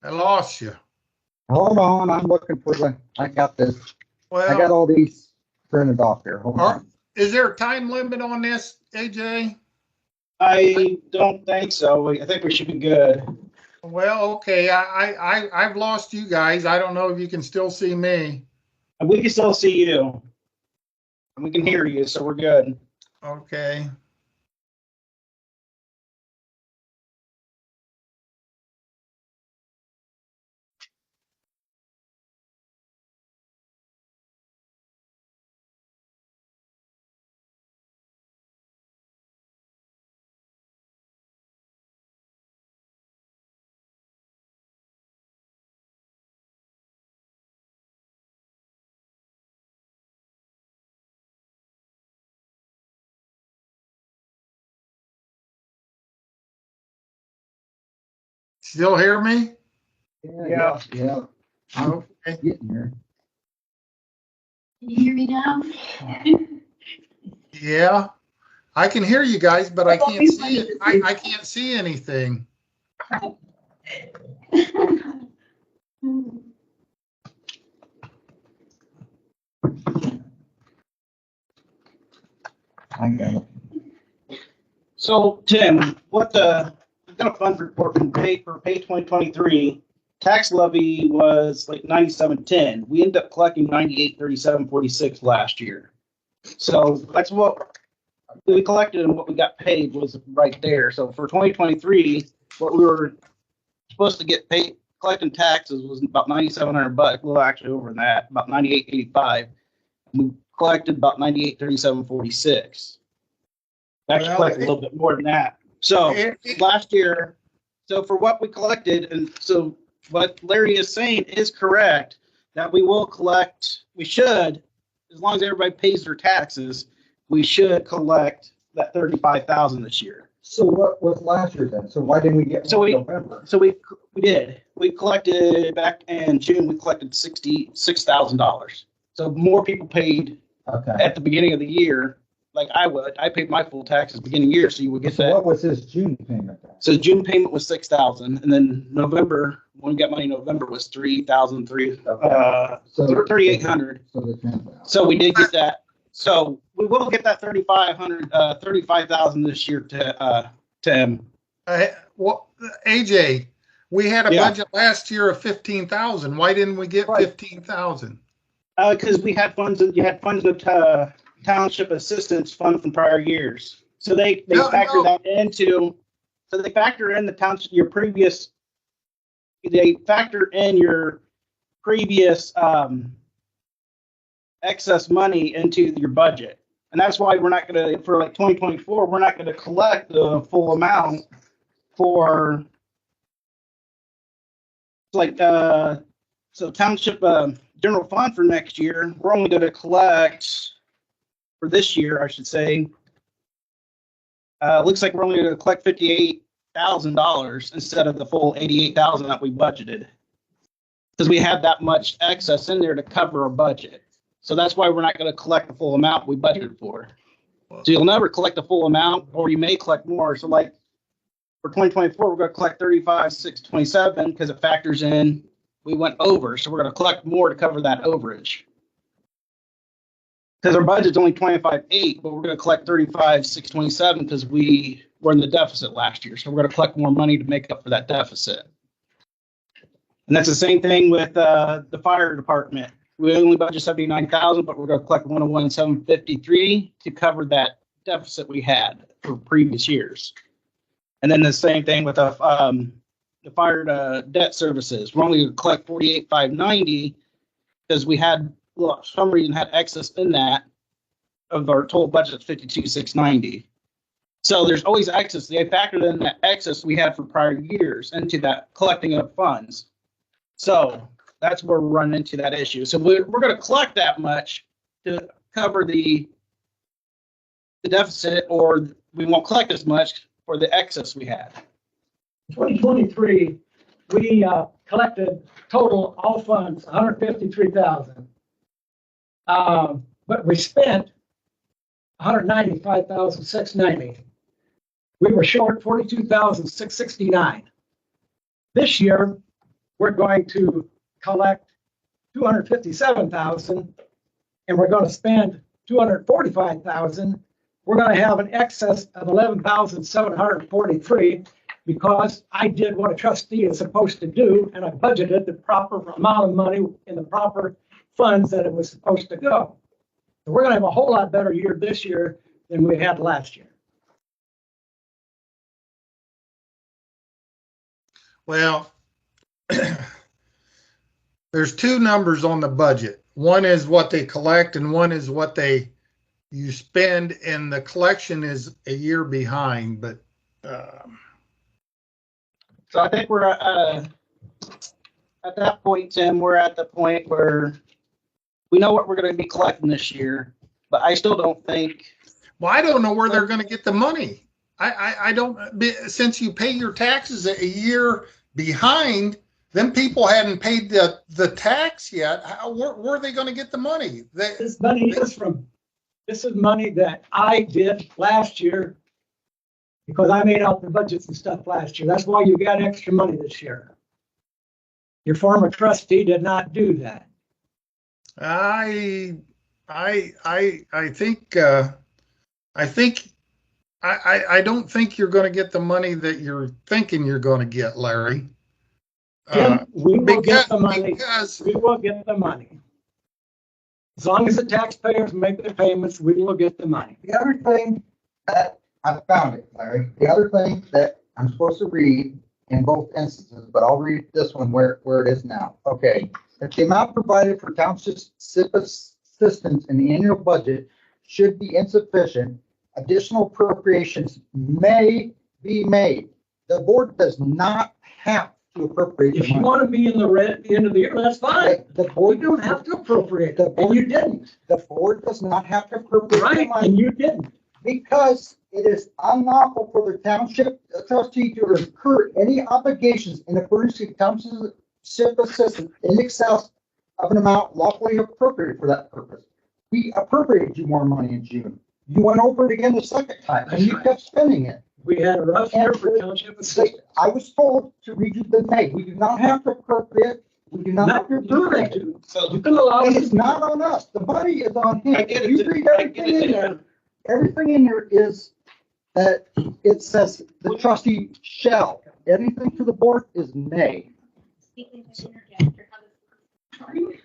I lost you. Hold on, I'm looking for I got this, I got Well, all these printed off here, hold on. is there a time limit on this, AJ? I don't think so. I think we should be good. Well, okay, I've lost you guys. I don't know if you can still see me. And we can still see you. And we can hear you, so we're good. Okay. Still hear me? Yeah. I'm Okay. getting here. Can you hear me now? Yeah, I can hear you guys, but I can't see it. I can't see anything. I got it. So Tim, what the, got a fund report from pay 2023. Tax levy was like 9710. We ended up collecting 983746 last year. So that's what we collected and what we got paid was right there. So for 2023, what we were supposed to get paid collecting taxes was about $9,700. Well, actually over that, about 9885. We collected about 983746. Actually Well, collected a little bit more than that. So last year, so for what we collected, and so what Larry is saying is correct, that we will collect, we should, as long as everybody pays their taxes, we should collect that 35,000 this year. So what was last year then? So why didn't we get So one in we- November? So we did. We collected back in June, we collected $66,000. So more people paid Okay. at the beginning of the year, like I would. I paid my full taxes beginning of the year, so you would get So that. what was his June payment then? So June payment was 6,000, and then November, when we got money in November, was 3,000, So 3,800. So the 10,000. So we did get that. So we will get that 35,000 this year to him. Well, AJ, we had a Yeah. budget last year of 15,000. Why didn't we get Right. 15,000? Because we had funds, you had funds with township assistance fund from prior years. So they No, factor no. that into, so they factor in the township, your previous, they factor in your previous excess money into your budget. And that's why we're not gonna, for like 2024, we're not gonna collect the full amount for like, so township general fund for next year, we're only gonna collect, for this year, I should say, looks like we're only gonna collect $58,000 instead of the full 88,000 that we budgeted. Because we have that much excess in there to cover our budget. So that's why we're not gonna collect the full amount we budgeted for. So you'll never collect the full amount, or you may collect more. So like for 2024, we're gonna collect 35,627 because it factors in, we went over. So we're gonna collect more to cover that overage. Because our budget's only 25,800, but we're gonna collect 35,627 because we were in the deficit last year. So we're gonna collect more money to make up for that deficit. And that's the same thing with the fire department. We only budget 79,000, but we're gonna collect 101,753 to cover that deficit we had for previous years. And then the same thing with the fire debt services. We're only gonna collect 48,590 because we had, well, for some reason had excess in that of our total budget of 52,690. So there's always excess. They factored in that excess we had for prior years into that collecting of funds. So that's where we're running into that issue. So we're going to collect that much to cover the deficit, or we won't collect as much for the excess we had. 2023, we collected total all funds, 153,000. But we spent 195,690. We were short 42,669. This year, we're going to collect 257,000, and we're going to spend 245,000. We're going to have an excess of 11,743 because I did what a trustee is supposed to do, and I budgeted the proper amount of money in the proper funds that it was supposed to go. So we're going to have a whole lot better year this year than we had last year. Well, there's two numbers on the budget. One is what they collect and one is what you spend, and the collection is a year behind, but So I think we're at that point, Tim, we're at the point where we know what we're going to be collecting this year, but I still don't think. well, I don't know where they're going to get the money. I don't, since you pay your taxes a year behind, then people hadn't paid the tax yet. Where are they going to get the money? This money is this is money that I did last year Because I made out the budgets and stuff last year. That's why you got extra money this year. Your former trustee did not do that. I think, I don't think you're gonna get the money that you're thinking you're gonna get, Larry. Tim, we will get the money. Because We will get the money. As long as the taxpayers make the payments, we will get the money. The other thing that I found it, Larry, the other thing that I'm supposed to read in both instances, but I'll read this one where it is now. Okay. If the amount provided for township assistance in the annual budget should be insufficient, additional appropriations may be made. The board does not have to appropriate If the you money. want to be in the red at the end of the year, that's fine. The We board don't have to appropriate it, and you didn't. The board does not have to appropriate the Right, money. and you didn't. Because it is unlawful for the township trustee to incur any obligations in the furnishing township assistance in excess of an amount lawfully appropriated for that purpose. We appropriated you more money in June. You went over it again the second time and you kept spending it. We had a rough year for township assistance. I was told to read you the May. We do not have to appropriate. We do not have to appropriate. You So can allow And us it's to. not on us. The money is on him. I get it. You read I get everything it. in there. Everything in there is that it says the trustee shall. Anything to the board is may. Speaking to interject or how this-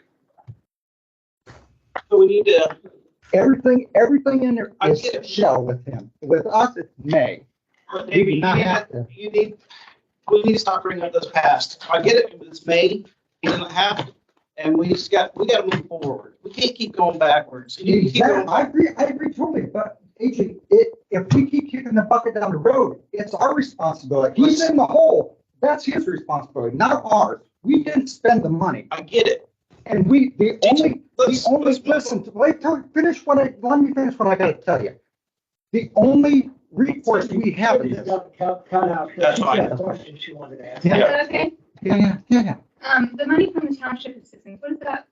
so we need to, Everything in there I is get it. shall with him. With us, it's may. but maybe not have to. we need to stop bringing up this past. I get it, it's May, he doesn't have to, and we gotta move forward. We can't keep going backwards. You keep going Exactly. I agree totally, but AJ, if we keep kicking the bucket down the road, it's our responsibility. He's in the hole. That's his responsibility, not ours. We didn't spend the money. I get it. And let me finish what I gotta tell you. The only recourse we have in this. Cut out. That's fine. She had a question she wanted to ask. Is that okay? Yeah. The money from the township assistance, what is that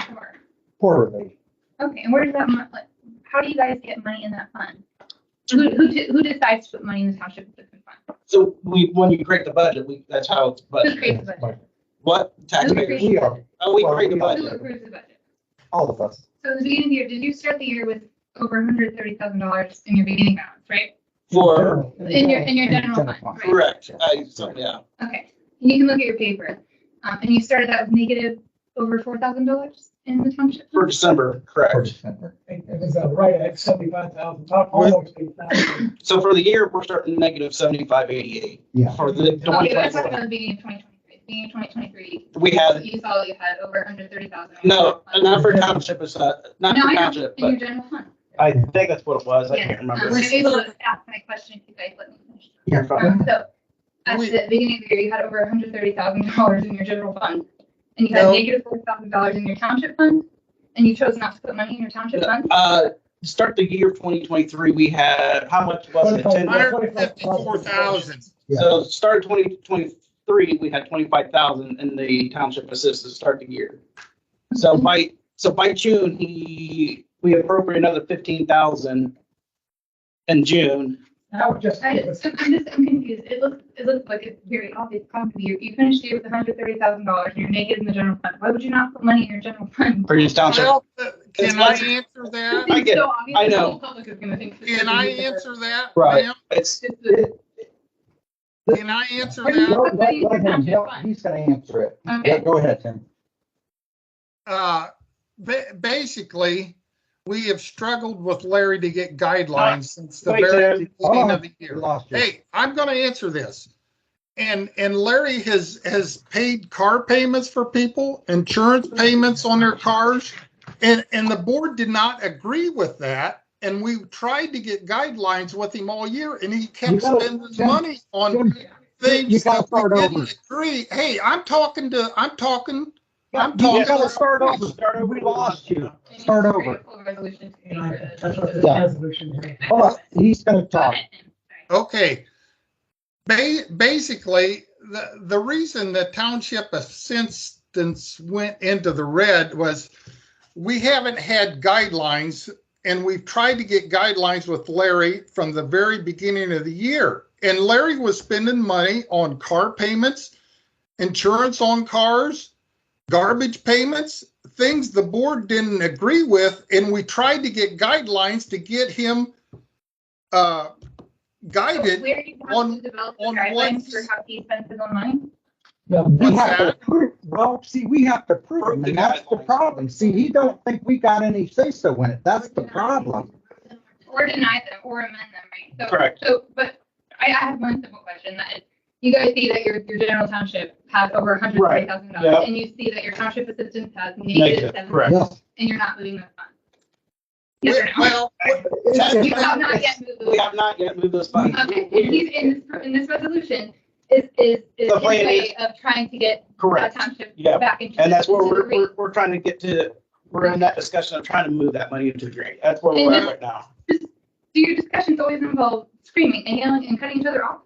for? Quarterly. Okay, and where does that like, how do you guys get money in that fund? Who decides to put money in the township assistance fund? So when you create the budget, that's how it's Who budgeted. creates the budget? What? Taxpayers. We are, Oh, we create the Who budget. approves the budget? all of us. So at the beginning of the year, did you start the year with over $130,000 in your beginning balance, right? For, In your general fund, right? correct. Yeah. Okay, and you can look at your paper, and you started out with negative over $4,000 in the township. For December, correct. It was right at 75,000, almost 8,000. So for the year, we're starting negative 7588. Yeah. For the Okay, but I'm talking 2024. about the beginning of 2023. Beginning of 2023, We had, you saw you had over 130,000. no, not for township, it's not No, for I know, township, in your but general fund. I think that's what it was. I Yes, can't remember. I'm able to ask my question if you guys let me finish. Yeah. So, at the beginning of the year, you had over $130,000 in your general fund, and you had No. negative $4,000 in your township fund, and you chose not to put money in your township fund? To start the year 2023, we had, how much was it? 10 154,000. So start 2023, we had 25,000 in the township assist to start the year. So by June, we appropriate another 15,000 in June. That would just. I'm confused. It looks like it's very obvious problem to you. You finished the year with $130,000, and you're naked in the general fund. Why would you not put money in your general fund? For his township. Well, can I answer that? I get it. So obvious, I the know. whole public is gonna think. Can I answer that? Right. ma'am? It's, Can I answer Why do you that? put money in your township fund? He's gonna answer it. Okay. Yeah, go ahead, Tim. Basically, we have struggled with Larry to get guidelines since the Wait, very Tim. beginning of the We year. lost you. Hey, I'm going to answer this. And Larry has paid car payments for people, insurance payments on their cars. And the board did not agree with that. And we tried to get guidelines with him all year, and he You kept gotta- spending Tim, money on Tim, things you gotta that we start over. didn't agree. Hey, I'm talking. You gotta start over. We lost you. Start over. Full resolution. That's what the Yeah. resolution is. Hold on, he's gonna Go talk. ahead, Tim. Sorry. Okay. Basically, the reason the township assistance went into the red was we haven't had guidelines and we've tried to get guidelines with Larry from the very beginning of the year. And Larry was spending money on car payments, insurance on cars, garbage payments, things the board didn't agree with. And we tried to get guidelines to get him guided. Where you have on- to develop the on guidelines what's- for how he spends his own money? Yeah, we What's have to that? prove, well, see, we have to prove them, and that's the problem. See, he don't think we got any say-so in it. That's the problem. Or deny them, or amend them, right? So, Correct. So, but I have one simple question, that is, you guys see that your general township has over $140,000, yeah. and you see that your township assistance has Negative, negative $7,000, correct. Yes. and you're not moving those funds. Yes or no? Well, You have not yet moved We those. have not yet moved those funds. Okay, and he's in this resolution is The his plan way of trying to get that Correct. township Yeah. back into. And that's where into the green. we're trying to get to, we're in that discussion of trying to move that money into the green. That's where we're at right now. Do your discussions always involve screaming and yelling and cutting each other off?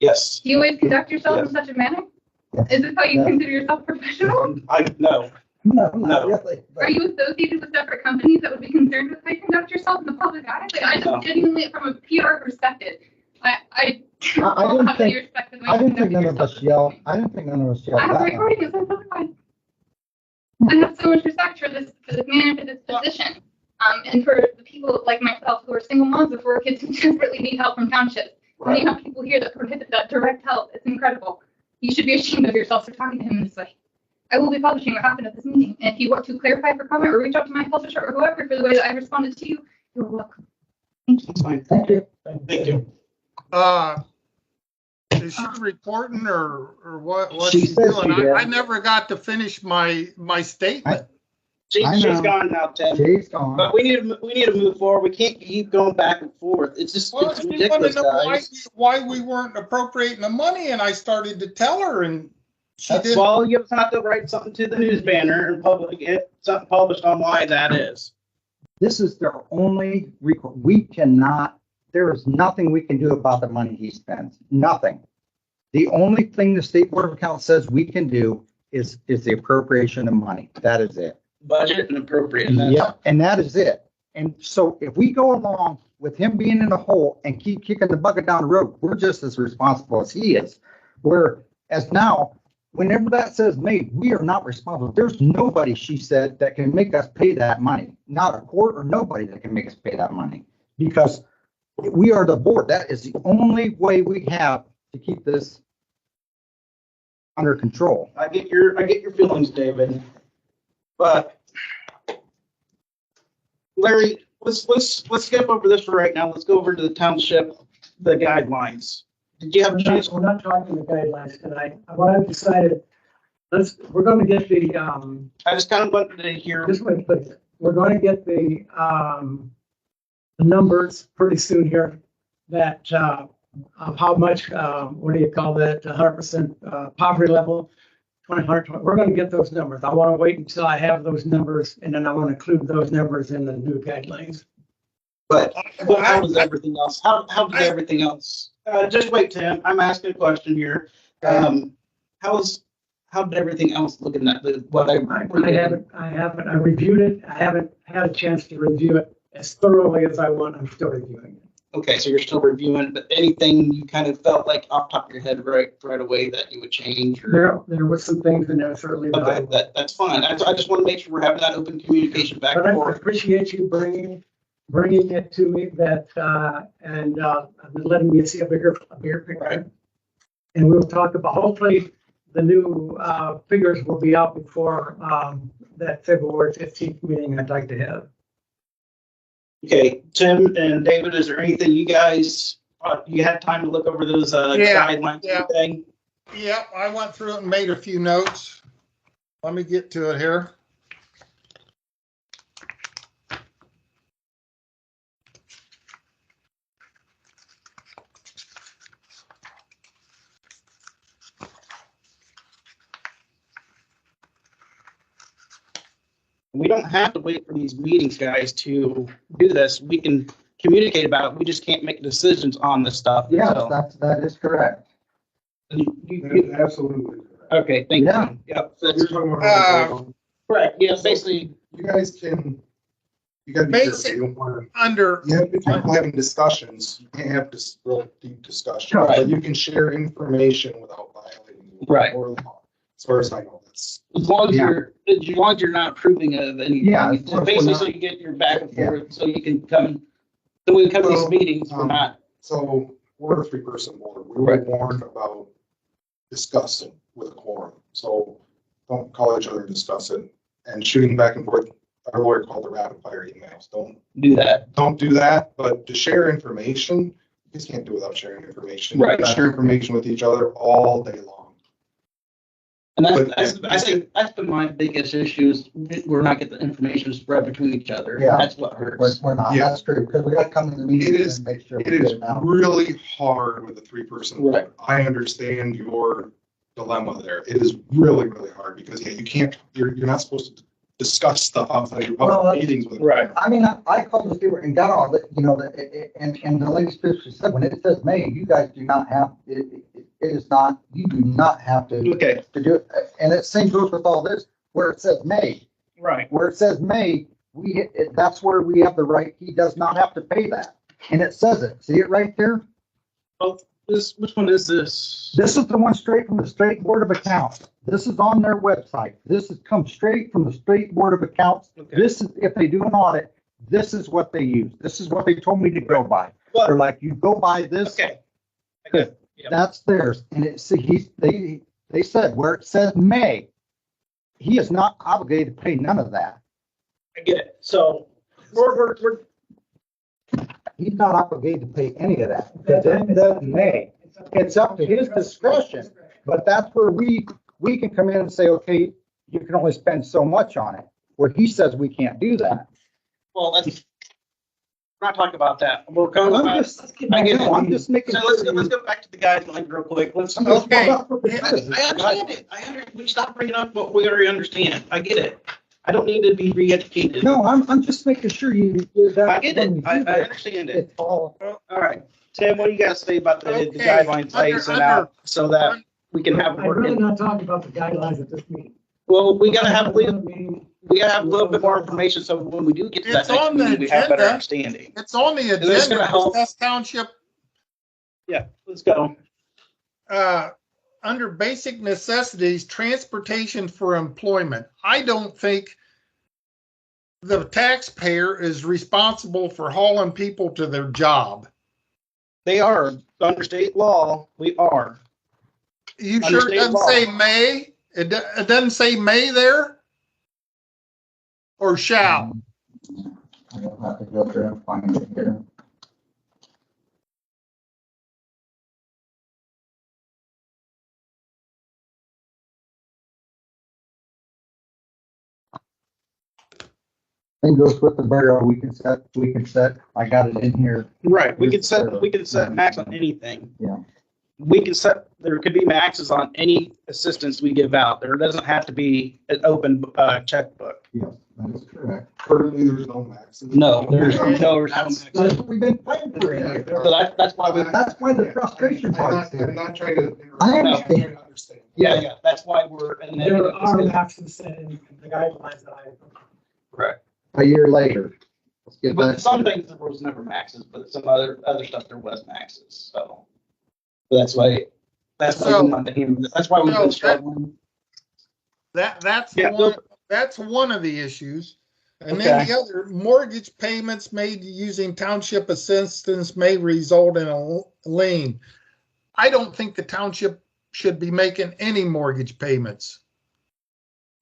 Yes. Do you always conduct yourself in Yes. such a manner? Yes. Is this how you Yes. consider yourself professional? No. No, No. not really. but- Are you associated with separate companies that would be concerned with how you conduct yourself in the public eye? Like, I No. just genuinely, from a PR perspective, I don't I know didn't how think- you respect the way I you didn't think conduct none of yourself. us yelled. I didn't think none of us yelled. I have that a much. recording of this otherwise. I have so much respect for this man, for this position, and for the people like myself who are single moms with 4 kids who desperately need help from townships. And you have people here that prohibit that direct help. It's incredible. You should be ashamed of yourself for talking to him this way. I will be publishing what happened at this meeting, and if you want to clarify for comment or reach out to my publisher or whoever for the way that I responded to you, you're welcome. Thank you. That's fine. Thank you. Thank you. Is she reporting or what's She she said doing? she did. I never got to finish my statement. I She's know. gone now, Tim. Jay's gone. But we need to move forward. We can't keep going back and forth. It's just, Well, it's she wanted ridiculous, to know guys. why we weren't appropriating the money, and I started to tell her, and she That's didn't. why you have to write something to the news banner and get something published on why that is. This is their only record. We cannot, there is nothing we can do about the money he spends. Nothing. The only thing the State Board of Accounts says we can do is the appropriation of money. That is it. Budget and appropriate. and that's- Yep, and that is it. And so if we go along with him being in the hole and keep kicking the bucket down the road, we're just as responsible as he is. Whereas now, whenever that says made, we are not responsible. There's nobody, she said, that can make us pay that money. Not a court or nobody that can make us pay that money. Because we are the board. That is the only way we have to keep this under control. I get your feelings, David. But Larry, let's skip over this for right now. Let's go over to the township, the guidelines. Did you have a chance? We're not talking the guidelines tonight. What I've decided, we're gonna get the, I just kind of wanted to hear. this way, please. We're going to get the numbers pretty soon here that, of how much, what do you call that, 100% poverty level, 2020. We're going to get those numbers. I want to wait until I have those numbers, and then I want to include those numbers in the new guidelines. But how does everything else? How does everything else? Just wait, Tim. I'm asking a question here. How did everything else look in that? I reviewed it. I haven't had a chance to review it as thoroughly as I want. I'm still reviewing it. Okay, so you're still reviewing, but anything you kind of felt like off the top of your head right away that you would change? Or, There were some things in there certainly that okay, that's fine. I just want to make sure we're having that open communication back but and I forth. appreciate you bringing it to me and letting me see a bigger picture. Right. And we'll talk about, hopefully, the new figures will be out before that February 15th meeting I'd like to have. Okay, Tim and David, is there anything you guys, you had time to look over those guidelines? yeah. Thing? Yeah, I went through it and made a few notes. Let me get to it here. We don't have to wait for these meetings, guys, to do this. We can communicate about it. We just can't make decisions on this stuff. Yes, so. that is correct. Absolutely. Okay, thank Yeah. you. Yep. You're talking about- Correct, yeah, basically, You guys can You gotta be Basic- careful. You don't want to, Under, if people having discussions, you can't have this real deep discussion. Right. But you can share information without violating. the Right. or law. As far as I know, that's. As long as Yeah. you're not approving of anything. Yeah, as So long as we're basically, not- so you get your back and Yeah. forth, so you can come, so when we come to these So, meetings, we're not, So we're a 3-person board. We were warned about discussing with a quorum. So don't call each other and discuss it. And shooting back and forth, our lawyer called the rapid fire emails. do that. Don't do that, but to share information, you just can't do without sharing information. Right. You can share information with each other all day long. And But- I think that's been my biggest issue is we're not getting the information spread between each other. Yeah. That's what We're, hurts. we're not, Yeah. that's true, because we gotta come to the meetings and make sure. we It is get it out. really hard with a 3-person board. Right. I understand your dilemma there. It is really, really hard because yeah, you can't, you're not supposed to discuss stuff outside your Well, public meetings with. Right. I mean, I called the people and got all that, you know, and the lady specifically said, when it says May, you guys do not have, it is not, you do not have to Okay. do it. And it same goes with all this, where it says May, Right. where it says May, that's where we have the right, he does not have to pay that. And it says it, see it right there? Which one is this? This is the one straight from the State Board of Accounts. This is on their website. This has come straight from the State Board of Accounts. Okay. This is, if they do an audit, this is what they use. This is what they told me to go by. Well- They're like, you go by this, Okay. Good. Yep. that's theirs. And it's, they said where it says May, he is not obligated to pay none of that. I get it. So we're He's not obligated to pay any of that. Because it says May. It's up to his discretion. But that's where we can come in and say, okay, you can only spend so much on it, where he says we can't do that. well, we're not talking about that. We're going I'm about, just, I get it. I'm just making. so let's go back to the guidelines real quick. Let's. Okay. I understand it. We stop bringing up what we already understand. I get it. I don't need to be re-educated. No, I'm just making sure you. I get it. I understand it. It's all. All right. Tim, what do you got to say about the Okay. guidelines I sent out so that we can have a I'd rather working? not talk about the guidelines at this meeting. Well, we gotta have a little, Meeting. we gotta have a little bit more information so when we do get to that It's next on the meeting, we have better agenda. understanding. it's on the this gonna agenda, help? Discuss Township, Yeah, let's go. under basic necessities, transportation for employment. I don't think the taxpayer is responsible for hauling people to their job. They are, under state law, we are. You Under sure it state doesn't law. say may? It doesn't say may there? Or shall? I'll have to go through and find it here. Thing goes with the burial, we can set, I got it in here. Right, we can set max on anything. Yeah. We can set, there could be maxes on any assistance we give out. There doesn't have to be an open checkbook. Yes, that is correct. Currently, there's no maximum. No, there's no That's- maxes. That's what we've been fighting for a year. So that's why we, That's why the frustration part. I'm not trying to. I I'm understand. trying to understand. yeah, that's why we're, and then. There are maxes set in the guidelines that I. Correct. A year later. Let's get But that. some things there was never maxes, but some other stuff there was maxes, so. That's why that's why we've been struggling. That's Yeah, one of the issues. And Okay. then the other, mortgage payments made using township assistance may result in a lien. I don't think the township should be making any mortgage payments.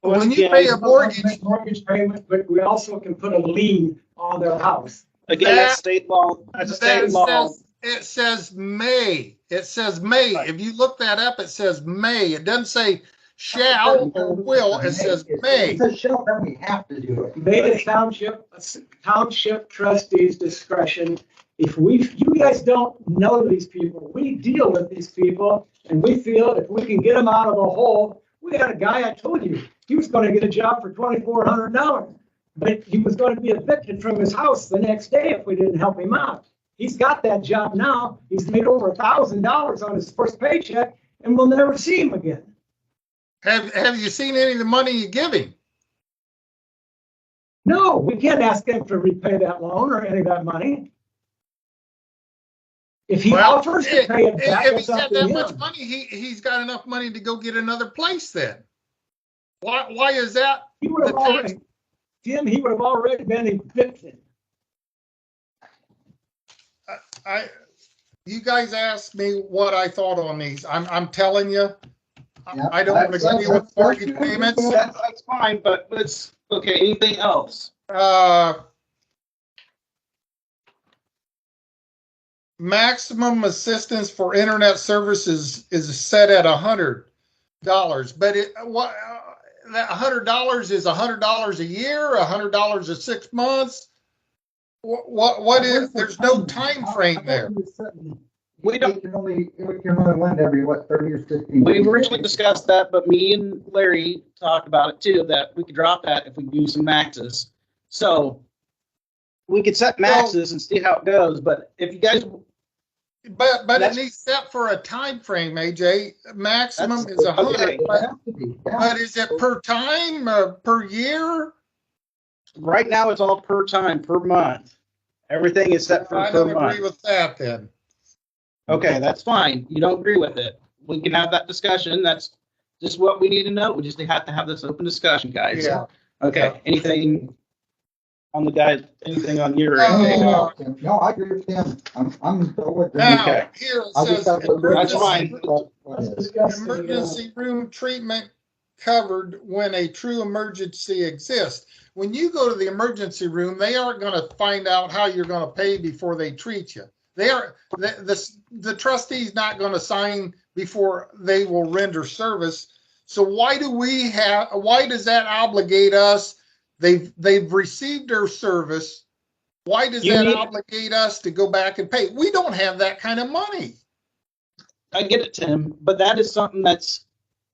When you pay a mortgage, Mortgage payment, but we also can put a lien on their house. Again, that's state law, that's a state law. it says may. It says may. Right. If you look that up, it says may. It doesn't say shall or will. It says may. It says shall, then we have to do it. Made a township trustees discretion. If you guys don't know these people, we deal with these people and we feel if we can get them out of a hole, we had a guy, I told you, he was gonna get a job for $2,400, but he was gonna be evicted from his house the next day if we didn't help him out. He's got that job now. He's made over $1,000 on his first paycheck and we'll never see him again. Have you seen any of the money you give him? No, we can't ask him to repay that loan or any of that money. If he Well, offers to pay it back, if it's he's up got to that much him. money, he's got enough money to go get another place then. Why is that? He would have the tax- already, Jim, he would have already been evicted. You guys asked me what I thought on these. I'm telling you, Yeah, I don't agree with mortgage payments. That's fine, but let's, okay, anything else? Maximum assistance for internet services is set at $100, but that $100 is $100 a year, $100 a 6 months. What is? There's no time frame there. We don't. It can only lend every, what, 30 or 60? We originally discussed that, but me and Larry talked about it too, that we could drop that if we do some maxes. So we could set maxes and see how it goes, but if you guys. But it needs set for a time frame, AJ. Maximum is 100. Okay. But is it per time, per year? Right now, it's all per time, per month. Everything is set for I per don't month. agree with that then. Okay, that's fine. You don't agree with it. We can have that discussion. That's just what we need to know. We just have to have this open discussion, guys. Yeah. Okay, anything on the guys, anything on your? No, I agree with him. I'm with him. Now, Okay. here it I just says have to agree. That's fine. Let's discuss the, emergency room treatment covered when a true emergency exists. When you go to the emergency room, they aren't going to find out how you're going to pay before they treat you. They are the trustee's not going to sign before they will render service. So why does that obligate us? They've received their service. Why does that obligate us to go back and pay? We don't have that kind of money. I get it, Tim, but that is something that's,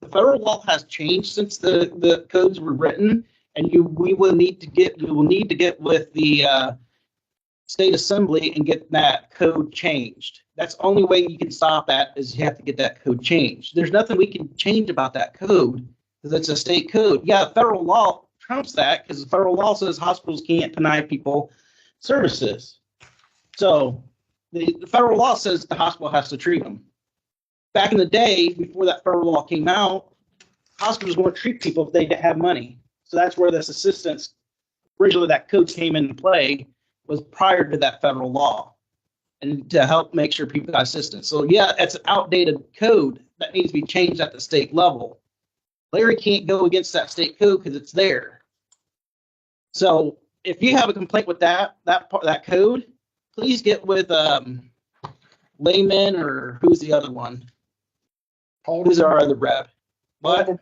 the federal law has changed since the codes were written, and you will need to get with the state assembly and get that code changed. That's the only way you can stop that, is you have to get that code changed. There's nothing we can change about that code because it's a state code. Yeah, federal law trumps that because the federal law says hospitals can't deny people services. So the federal law says the hospital has to treat them. Back in the day, before that federal law came out, hospitals wouldn't treat people if they didn't have money. So that's where this assistance, originally that code came into play, was prior to that federal law, and to help make sure people got assistance. So yeah, it's an outdated code that needs to be changed at the state level. Larry can't go against that state code because it's there. So if you have a complaint with that code, please get with Layman, or who's the other one? Who's our other rep? What?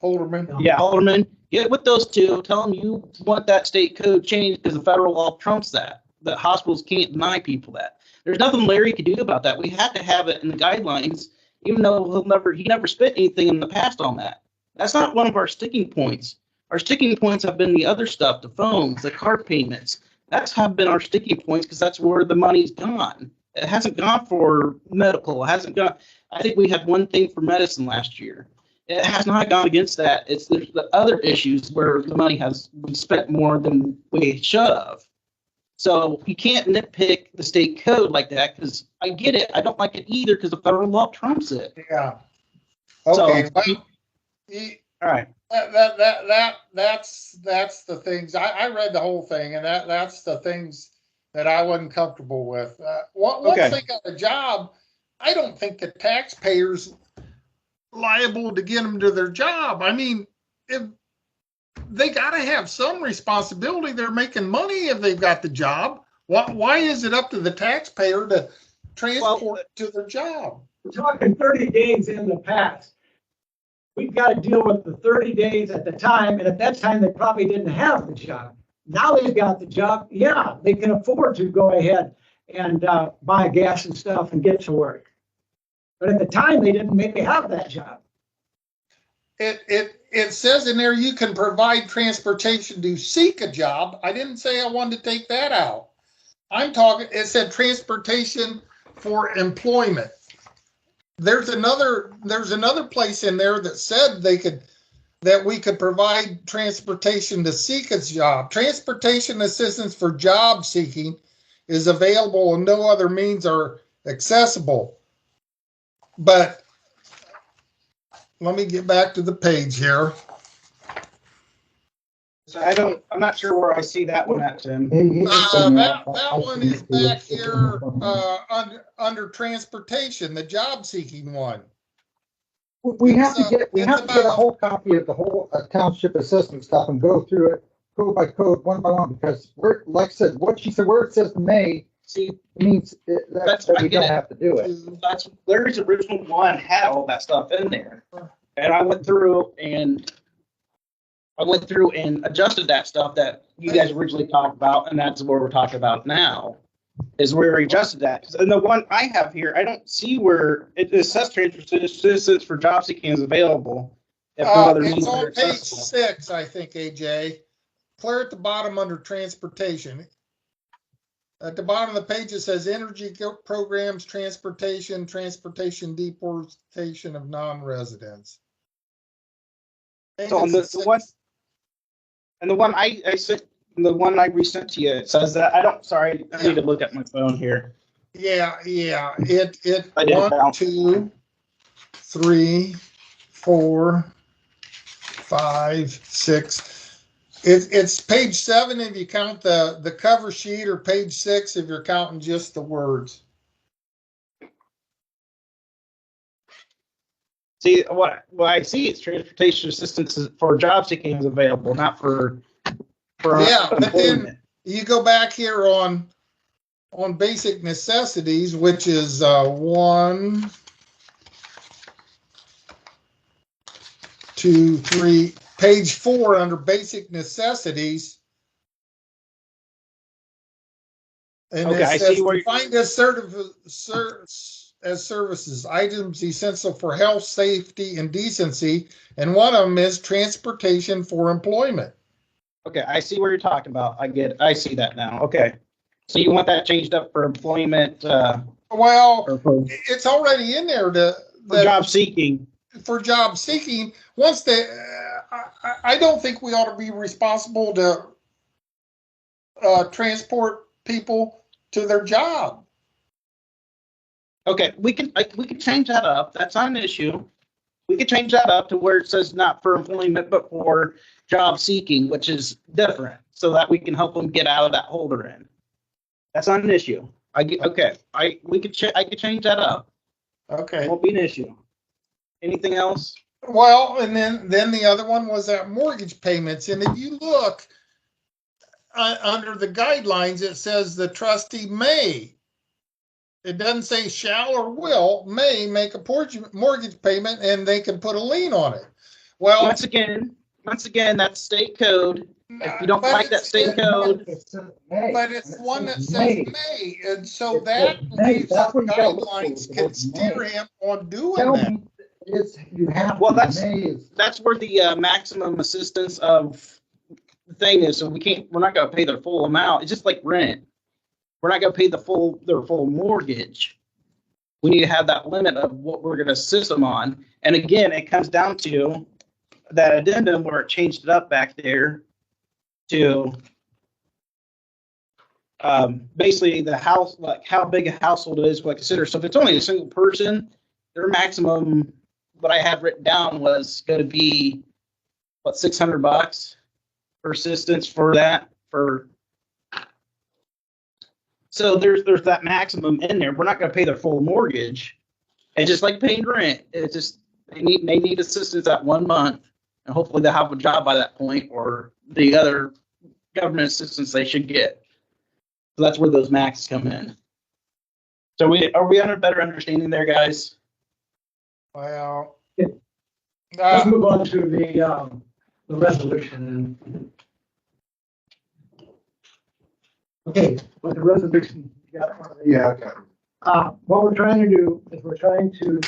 Holderman. Yeah, Alderman. Get with those two. Tell them you want that state code changed because the federal law trumps that. That hospitals can't deny people that. There's nothing Larry could do about that. We have to have it in the guidelines, even though he never spent anything in the past on that. That's not one of our sticking points. Our sticking points have been the other stuff, the phones, the car payments. That's have been our sticking points because that's where the money's gone. It hasn't gone for medical. It hasn't gone. I think we had one thing for medicine last year. It has not gone against that. There's the other issues where the money has been spent more than we should have. So you can't nitpick the state code like that, because I get it. I don't like it either because the federal law trumps it. Yeah. Okay. So, Well, all right. That's the things. I read the whole thing, and that's the things that I wasn't comfortable with. Once they got a job, I don't think the taxpayers liable to get them to their job. I mean, if they got to have some responsibility, they're making money if they've got the job. Why is it up to the taxpayer to transport to their job? we're talking 30 days in the past. We've got to deal with the 30 days at the time, and at that time, they probably didn't have the job. Now they've got the job. Yeah, they can afford to go ahead and buy gas and stuff and get to work. But at the time, they didn't maybe have that job. It says in there you can provide transportation to seek a job. I didn't say I wanted to take that out. I'm talking, it said transportation for employment. There's another place in there that said they could that we could provide transportation to seek a job. Transportation assistance for job seeking is available and no other means are accessible. But let me get back to the page here. So I'm not sure where I see that one at, Tim. That one is back here under transportation, the job seeking one. We have to get a whole copy of the whole township assistance stuff and go through it code by code, one by one, because like I said, what she said, where it says may, See, means that we don't have to do it. That's Larry's original one had all that stuff in there, and I went through and adjusted that stuff that you guys originally talked about, and that's what we're talking about now. Is where we adjusted that. And the one I have here, I don't see where it says transportation for job seeking is available. If no other means It's are on page accessible. 6, I think, AJ. Clear at the bottom under transportation. At the bottom of the page, it says energy programs, transportation deportation of non-residents. So on the one I sent, the one I resent to you, it says that I need to look at my phone here. Yeah. It I didn't 1, count. 2, 3, 4, 5, 6. It's page 7 if you count the cover sheet, or page 6 if you're counting just the words. See, what I see is transportation assistance for job seeking is available, not for Yeah, but then employment. you go back here on basic necessities, which is 1, 2, 3, page 4 under basic necessities. And Okay, it I says see where defined as services, items essential for health, safety, and decency, and one of them is transportation for employment. Okay, I see where you're talking about. I see that now. Okay. So you want that changed up for employment, Well, or for it's already in there job seeking. for job seeking. Once I don't think we ought to be responsible to transport people to their job. Okay, we can change that up. That's not an issue. We could change that up to where it says not for employment, but for job seeking, which is different, so that we can help them get out of that hole they're in. That's not an issue. I could change that up. Okay. It won't be an issue. Anything else? Well, and then the other one was that mortgage payments. And if you look under the guidelines, it says the trustee may. It doesn't say shall or will, may make a mortgage payment, and they can put a lien on it. Well, Once again, that's state code. If you don't like that state code, but it's one that says may, and so that leaves That's what you gotta look guidelines for, can the steer may. him on doing Tell that. me, you have. Well, to. that's where the maximum assistance of the thing is. So we're not going to pay their full amount. It's just like rent. We're not going to pay their full mortgage. We need to have that limit of what we're going to assist them on. And again, it comes down to that addendum where it changed it up back there to basically the house, like how big a household it is, what I consider. So if it's only a single person, their maximum, what I had written down was going to be what, $600 for assistance for that. So there's that maximum in there. We're not going to pay their full mortgage. And just like paying rent, it's just they need assistance that 1 month, and hopefully they'll have a job by that point, or the other government assistance they should get. So that's where those maxes come in. So are we under better understanding there, guys? Well, Let's move on to the resolution. Okay, with the resolution. You got one of these? Yeah, okay. What we're trying to do is we're trying to,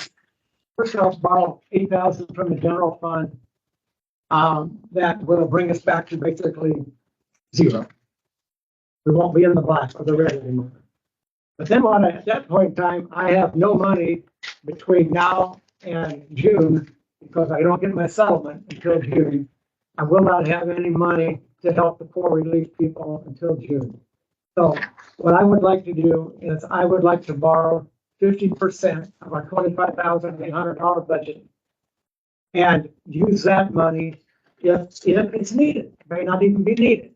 first off, borrow $8,000 from the general fund. That will bring us back to basically zero. We won't be in the black or the red anymore. But then at that point in time, I have no money between now and June because I don't get my settlement until June, I will not have any money to help the poor relief people until June. So what I would like to do is I would like to borrow 50% of our $25,800 budget and use that money if it's needed. It may not even be needed.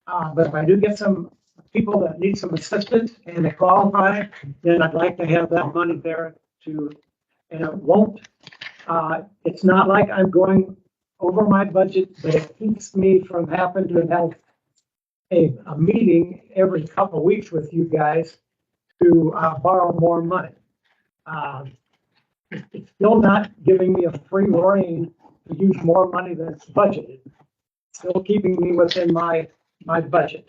But if I do get some people that need some assistance and they qualify, then I'd like to have that money there to, and it won't, it's not like I'm going over my budget, but it keeps me from having to have a meeting every couple of weeks with you guys to borrow more money. It's still not giving me a free rein to use more money than it's budgeted. It's still keeping me within my budget.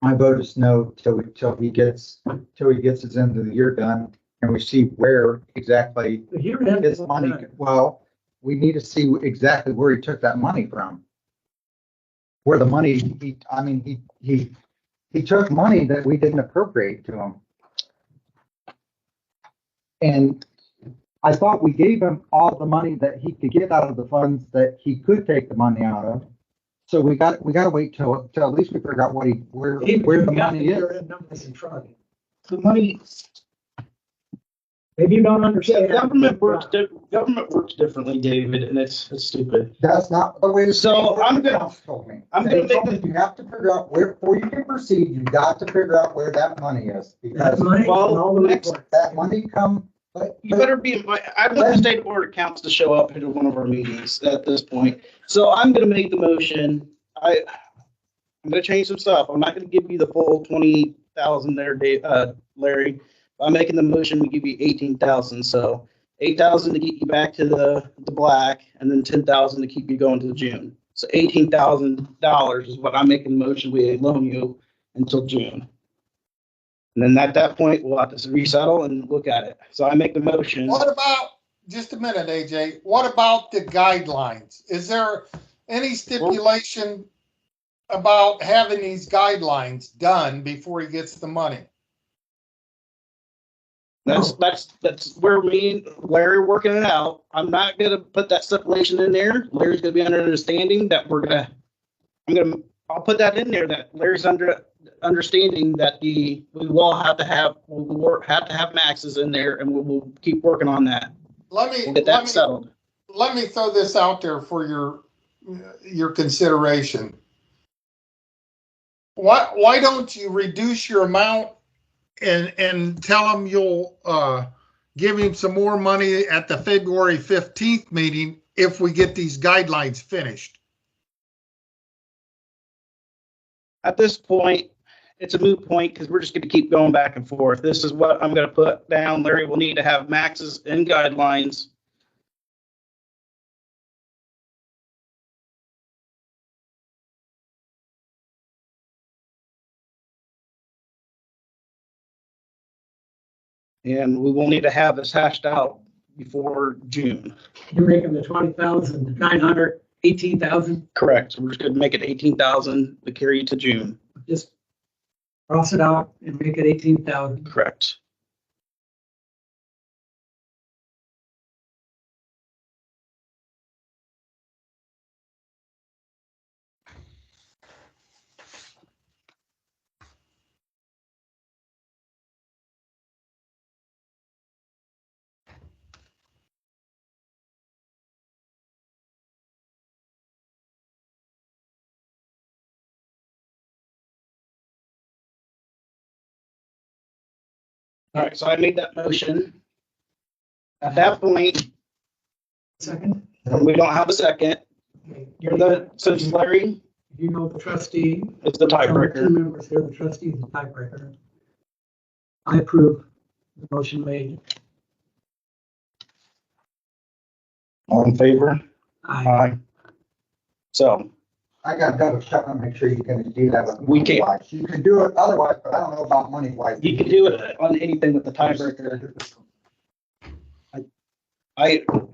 My vote is no till he gets his end of the year done and we see where exactly The year end his is money, done. well, we need to see exactly where he took that money from. Where the money, he took money that we didn't appropriate to him. And I thought we gave him all the money that he could get out of the funds that he could take the money out of. So we got to wait till at least we figure out where the money is. Year-end numbers in front of you. The money, Maybe you don't understand. government works differently, David, and it's stupid. That's not the way. So I'm gonna- told me. I'm They gonna told make me you have to figure out where, before you can proceed, you got to figure out where that money is. That Because money and Well, all the next- reports. that money come, You better be, I want the state board of accounts to show up into one of our meetings at this point. So I'm gonna make the motion. I'm gonna change some stuff. I'm not gonna give you the full 20,000 there, Dave, Larry. I'm making the motion, we give you 18,000, so 8,000 to get you back to the black, and then 10,000 to keep you going to June. So $18,000 is what I'm making the motion, we loan you until June. And then at that point, we'll have to resettle and look at it. So I make the motion. What about, just a minute, AJ, what about the guidelines? Is there any stipulation about having these guidelines done before he gets the money? That's where me and Larry are working it out. I'm not gonna put that stipulation in there. Larry's gonna be under understanding that I'll put that in there, that Larry's under understanding that we'll have to have maxes in there, and we'll keep working on that. We'll get that settled. Let me throw this out there for your consideration. Why don't you reduce your amount and tell him you'll give him some more money at the February 15th meeting if we get these guidelines finished? At this point, it's a moot point because we're just going to keep going back and forth. This is what I'm going to put down. Larry will need to have maxes and guidelines. And we will need to have this hashed out before June. You're making the 20,900, 18,000, Correct. So we're just going to make it 18,000 to carry you to June. just cross it out and make it 18,000. Correct. All right, so I made that motion. At that point, Second, we don't have a second. Since Larry you know the trustee. is the There are two tiebreaker. members here, the trustee is the tiebreaker. I approve the motion made. All in favor? I So, I got to double check and make sure you can do that. with We can't. money-wise. You can do it otherwise, but I don't know about money wise. you can do it on anything with the tiebreaker.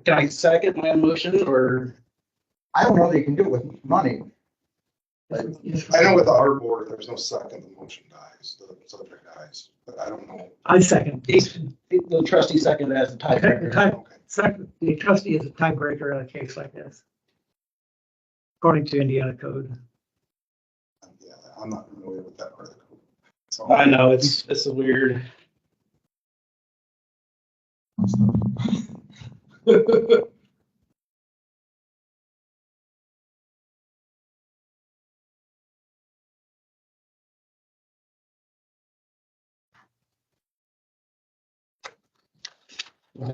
Can I second my motion, or I don't know that you can do it with money. I know with the art board, there's no second, the motion dies, the subject dies, but I don't know. I second. The trustee seconded as a tiebreaker. Okay. Second, the trustee is a tiebreaker in a case like this, according to Indiana code. Yeah, I'm not familiar with that part of the code. So I know, it's weird.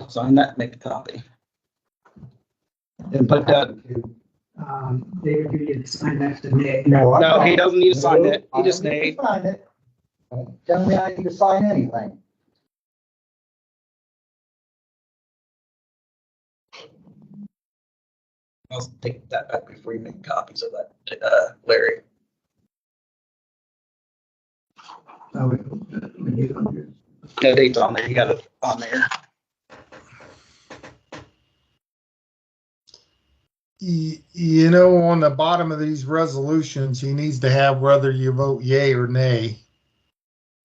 Sign that, make a copy. And put that, David, you need to sign next to Nick. no, he doesn't need to sign it. He just I don't need named. to sign it. Don't tell me I need to sign anything. I'll take that back before you make copies of that, Larry. The date's on there. You got it on there. You know, on the bottom of these resolutions, he needs to have whether you vote yay or nay.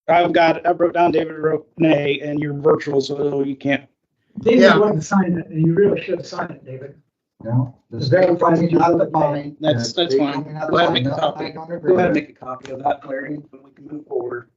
I wrote down David wrote nay, and you're virtual, so you can't. David Yeah. wouldn't sign it, and you really should sign it, David. No. The Is that state told me not to fine? sign. That's They fine. told me not to Go ahead and sign make a nothing copy. I don't Go agree ahead and with. make a copy of that, Larry, and we can move forward.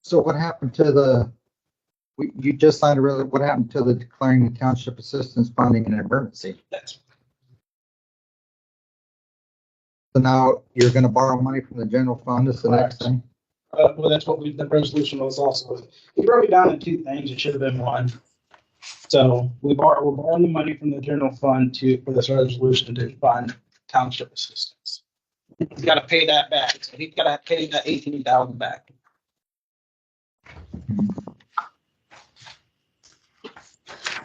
So what happened to you just signed what happened to the declaring the township assistance funding an emergency? That's So now you're gonna borrow money from the general fund is the next Correct. thing? well, that's what the resolution was also. We broke it down in two things. It should have been one. So we're borrowing the money from the general fund for this resolution to fund township assistance. He's got to pay that back. So he's got to pay that 18,000 back.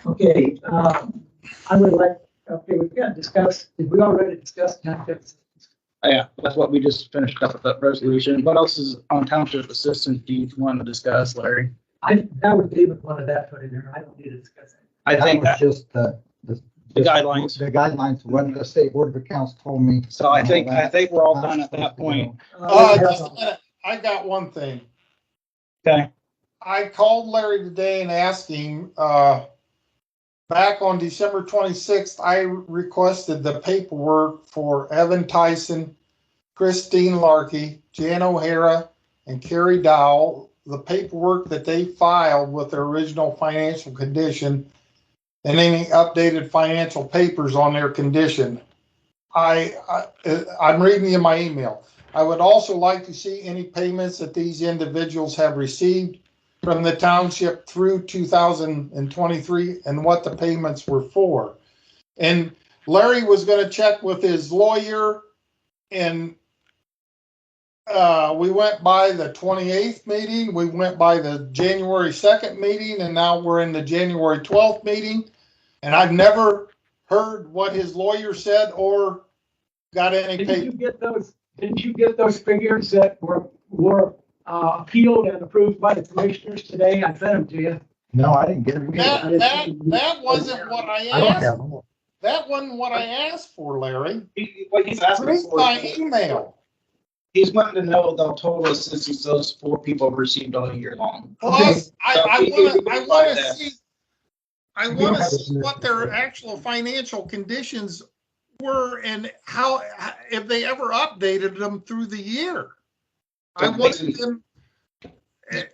Okay, I would like, okay, we've got discussed, did we already discuss township assistance? Yeah, that's what we just finished up with that resolution. What else is on township assistance do you want to discuss, Larry? That was David wanted that put in there. I don't need to discuss it. I think was that, just the guidelines. The guidelines, when the state board of accounts told me. So I think we're all done at that point. Just a minute. I got one thing. Okay. I called Larry today and asked him, back on December 26th, I requested the paperwork for Evan Tyson, Christine Larkey, Jan O'Hara, and Carrie Dowell, the paperwork that they filed with their original financial condition and any updated financial papers on their condition. I'm reading you my email. I would also like to see any payments that these individuals have received from the township through 2023 and what the payments were for. And Larry was going to check with his lawyer, and we went by the 28th meeting, we went by the January 2nd meeting, and now we're in the January 12th meeting. And I've never heard what his lawyer said or got any Didn't paper. you get those figures that were appealed and approved by the commissioners today? I sent them to you. No, I didn't get it. That wasn't what I I don't asked. have them. That wasn't what I asked for, Larry. What he's asking Read for my is, email. he's wanting to know the total assistance those 4 people received all year long. Plus, I want to that. see. I want to see what their actual financial conditions were and how, if they ever updated them through the year. I wanted them,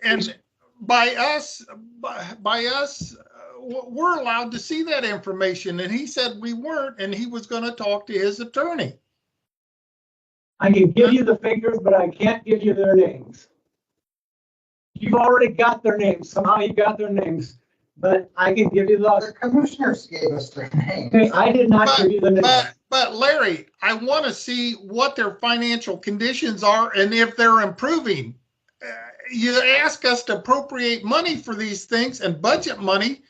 and by us, we're allowed to see that information. And he said we weren't, and he was going to talk to his attorney. I can give you the figures, but I can't give you their names. You've already got their names. Somehow you got their names, but I can give you The the, commissioners gave us their names. okay, I did not give you the names. But Larry, I want to see what their financial conditions are and if they're improving. You ask us to appropriate money for these things and budget money,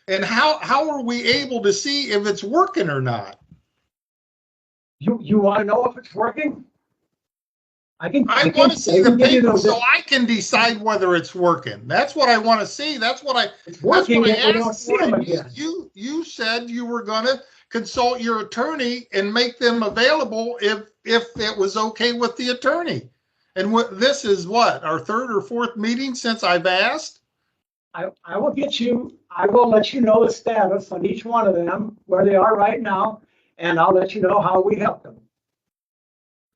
and how are we able to see if it's working or not? You want to know if it's working? I want to see the give you paper those. so I can decide whether it's working. That's what I want to see. It's working if we don't see them again. You said you were going to consult your attorney and make them available if it was okay with the attorney. And this is what, our third or fourth meeting since I've asked? I will let you know the status on each one of them, where they are right now, and I'll let you know how we help them.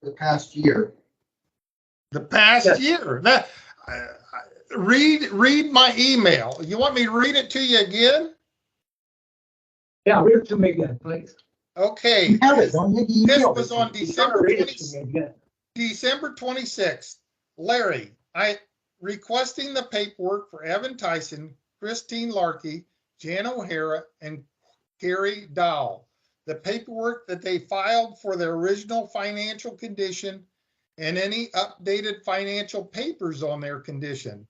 The past year. The past Yes. year. Read my email. You want me to read it to you again? Yeah, read it to me again, please. Okay. You have it, don't you? This Email was it. on December Read it 20, to me again. December 26th. Larry, I requesting the paperwork for Evan Tyson, Christine Larkey, Jan O'Hara, and Carrie Dowell. The paperwork that they filed for their original financial condition and any updated financial papers on their condition.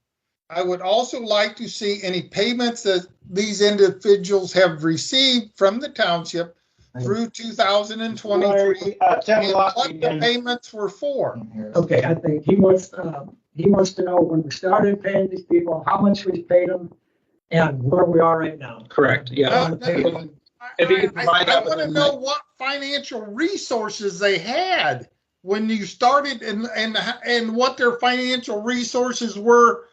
I would also like to see any payments that these individuals have received from the township through 2023 and what the payments were for. Okay, I think he wants to know when we started paying these people, how much we paid them, and where we are right now. Correct, yeah. If you could provide I that want to with know what financial resources they had when you started and what their financial resources were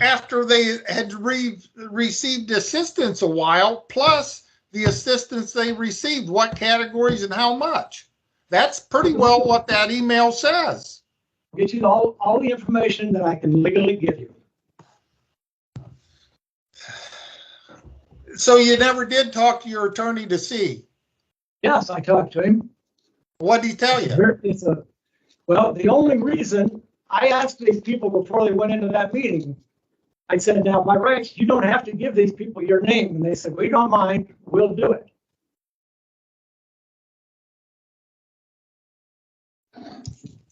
after they had received assistance a while, plus the assistance they received, what categories and how much. That's pretty well what that email says. Get you all the information that I can legally give you. So you never did talk to your attorney to see? Yes, I talked to him. What did he tell you? Well, the only reason I asked these people before they went into that meeting, I said, now by rights, you don't have to give these people your name. And they said, we don't mind, we'll do it.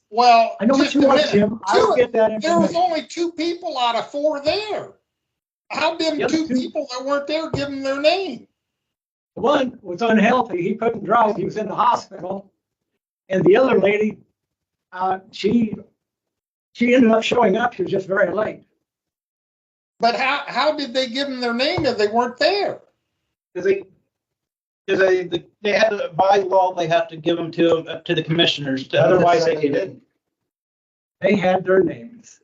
Well, I know what you want, Jim. I'll get that there was information. only 2 people out of 4 there. How did The other 2 two- people that weren't there give them their name? One was unhealthy. He couldn't drive. He was in the hospital. And the other lady, she ended up showing up. She was just very late. But how did they give them their name if they weren't there? Because they had to, by law, they have to give them to the commissioners. Otherwise, they didn't. They had their names.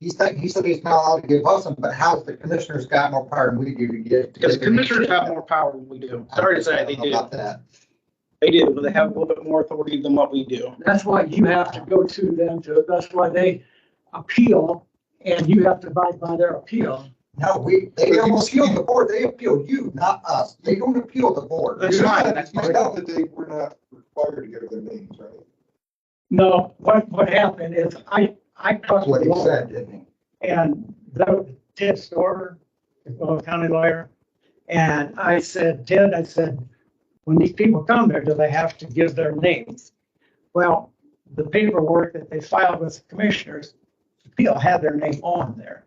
He said he's not allowed to give us them, but how's the commissioners got more power than we do to get? Because commissioners have more power than we do. Sorry to say, they do. About that. They do, but they have a little bit more authority than what we do. That's why you have to go to them. That's why they appeal, and you have to abide by their appeal. No, they don't appeal the board, they appeal you, not us. They don't appeal the board. That's fine. You said that they were not required to give their names, right? No, what happened is I That's talked what to he the said, didn't he? and that was Ted Storer, the county lawyer. And I said, Ted, when these people come there, do they have to give their names? Well, the paperwork that they filed with the commissioners, people had their name on there.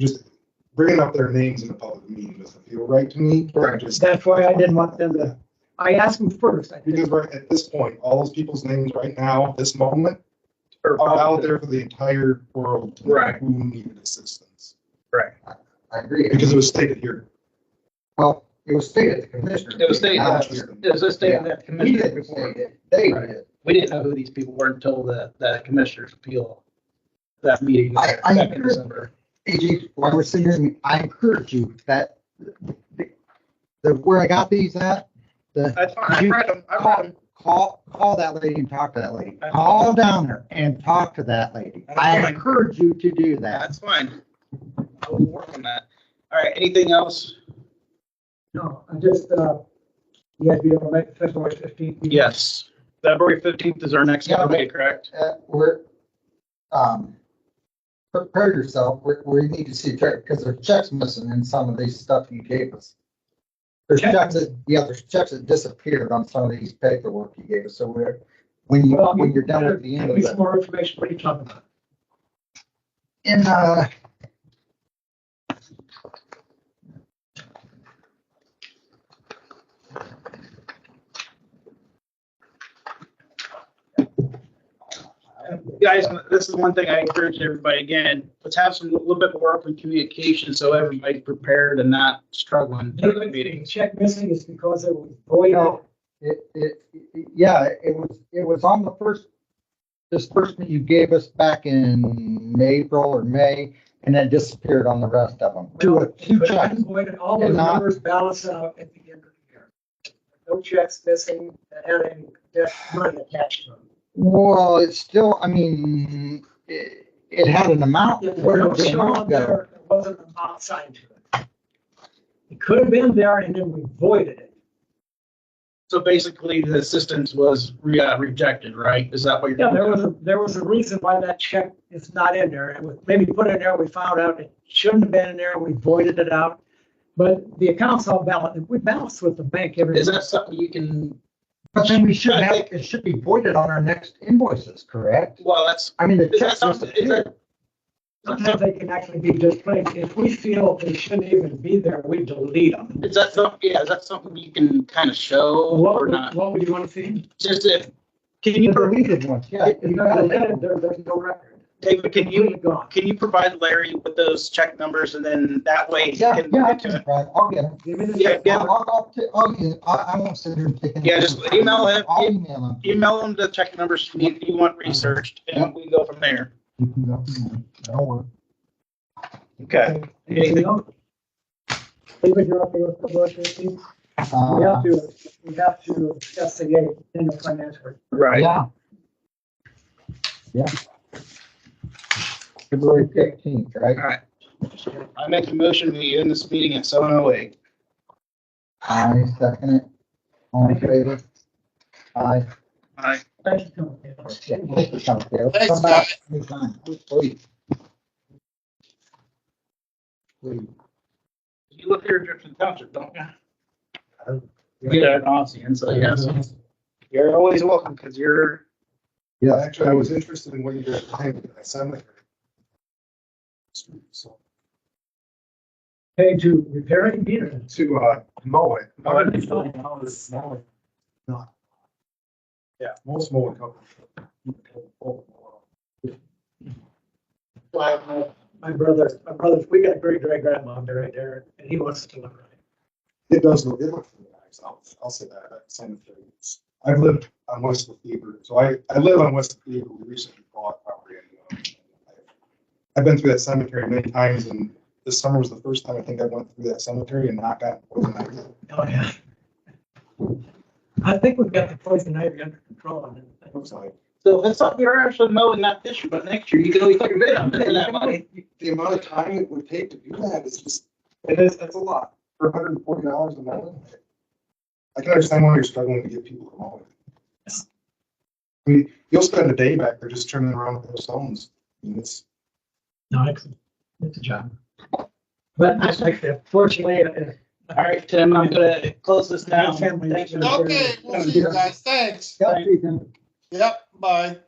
Just bringing up their names in a public meeting doesn't feel right to me. That's why I didn't want them to, I asked them first. Because we're at this point, all those people's names right now, this moment, are out there for the entire world to know Right. who needed assistance. Right. I agree. Because it was stated here. Well, it was stated at the commissioners. It was stated, not it here. was a statement that We commissioners didn't before. say it, they Right. did. We didn't know who these people were until the commissioners appeal that meeting I back in agree. December. AJ, while we're sitting here, I encourage you that where I got these at, That's fine. I read them. call that lady and talk to that lady. Call down there and talk to that lady. I encourage you to do that. That's fine. I will work on that. All right, anything else? No, I just, You guys be able to make the February 15th? Yes. February 15th is our next Yeah. meeting, correct? We're, prepare yourself, we need to see check, because there's checks missing in some of these stuff you gave us. There's checks there's checks that disappeared on some of these paperwork you gave us, so when you're done with the end Give of me some it. more information. What are you talking about? In, Guys, this is one thing I encourage everybody again, let's have some, a little bit more open communication so everybody's prepared and not struggling during the The meetings. check missing is because it was voided. no, yeah, it was on the first disbursement you gave us back in April or May, and then disappeared on the rest of them. Two But checks. voided, all those And not- numbers balance out at the end of the year. No checks missing that had any money attached to them. Well, it's still, I mean, it had an amount. Where did the amount go? There wasn't an amount signed to it. It could have been there and then we voided it. So basically the assistance was rejected, right? Is that what you're? Yeah, there was a reason why that check is not in there. It was maybe put in there, we found out it shouldn't have been in there, and we voided it out. But the accounts all balanced, we balance with the bank every. Is that something you can, But then we should have, it should be voided on our next invoices, correct? well, that's, I mean, the is that checks something, is disappeared. that, Sometimes they can actually be just plain, if we feel they shouldn't even be there, we delete them. is that something, yeah, is that something you can kind of show or not? What would you want to see? Just if, can you, The deleted ones, yeah. If you got deleted, there's no record. David, can you, Completely gone. can you provide Larry with those check numbers and then that way he Yeah, can yeah, look into it? I'll get them. Give me the Yeah, check. yeah. I won't sit here and take. Yeah, just email him. I'll email them. Email them the check numbers you want researched and we can go from there. That'll work. Okay. Anything else? David, you're okay with February 15th? We have to discuss the end of financial. Right. Yeah. Yeah. February 15th, right? All right. I make a motion, we end this meeting at 7:08. I second it. All in favor? Aye. Aye. Thank you. Thanks, Thanks, guys. Please. Please. You live here in Jefferson Township, don't you? You get an Aussie, and so yes, you're always welcome because you're, Yeah, actually, I was interested in what you guys behind that cemetery. So, Pay to repair it, meter. to, mow it. Oh, that'd be fine. Not. Yeah, most mowing companies. My brother, we got a great great grandmother right there, and he wants to live right. It does look, it looks really nice. I'll say that cemetery. I've lived on West Lefebvre, so I live on West Lefebvre. We recently bought property. And, I've been through that cemetery many times, and this summer was the first time I think I went through that cemetery and not got poison ivy. Oh, yeah. I think we've got the poison ivy under control. And It was like, so if it's something you're actually mowing, not this year, but next year, you can always take a bid on it, that money. the amount of time it would take to do that is just, that's a lot for $140 a month. I can understand why you're struggling to get people to mow it. I mean, you'll spend a day back there just turning around with those stones. I mean, it's, no, it's a job. But I think that fortunately, All right, Tim, I'm gonna close this down. Family. Thanks for Okay, we'll see you guys. Thanks. Yeah, Ethan. Yep, bye.